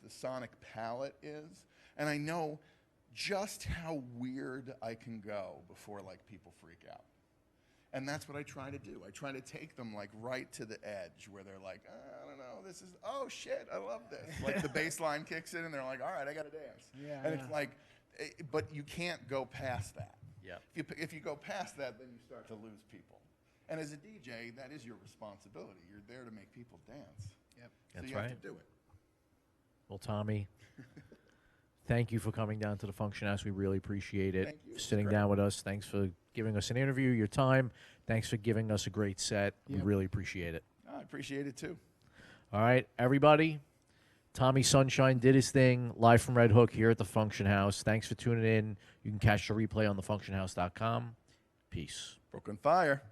sonic palette is, and I know just how weird I can go before like people freak out. And that's what I try to do. I try to take them like right to the edge where they're like, I don't know, this is, oh shit, I love this. Like the bass line kicks in and they're like, all right, I got to dance. And it's like, but you can't go past that. Yeah. If you go past that, then you start to lose people. And as a DJ, that is your responsibility. You're there to make people dance. Yep. So That's you have to do it. Well, Tommie, thank you for coming down to the Function House. We really appreciate it. Thank you. Sitting down with us. Thanks for giving us an interview, your time. Thanks for giving us a great set. We really appreciate it. I appreciate it too. All right, everybody. Tommie Sunshine did his thing live from Redhook here at the Function House. Thanks for tuning in. You can catch the replay on thefunctionhouse.com. Peace. Brooklyn Fire.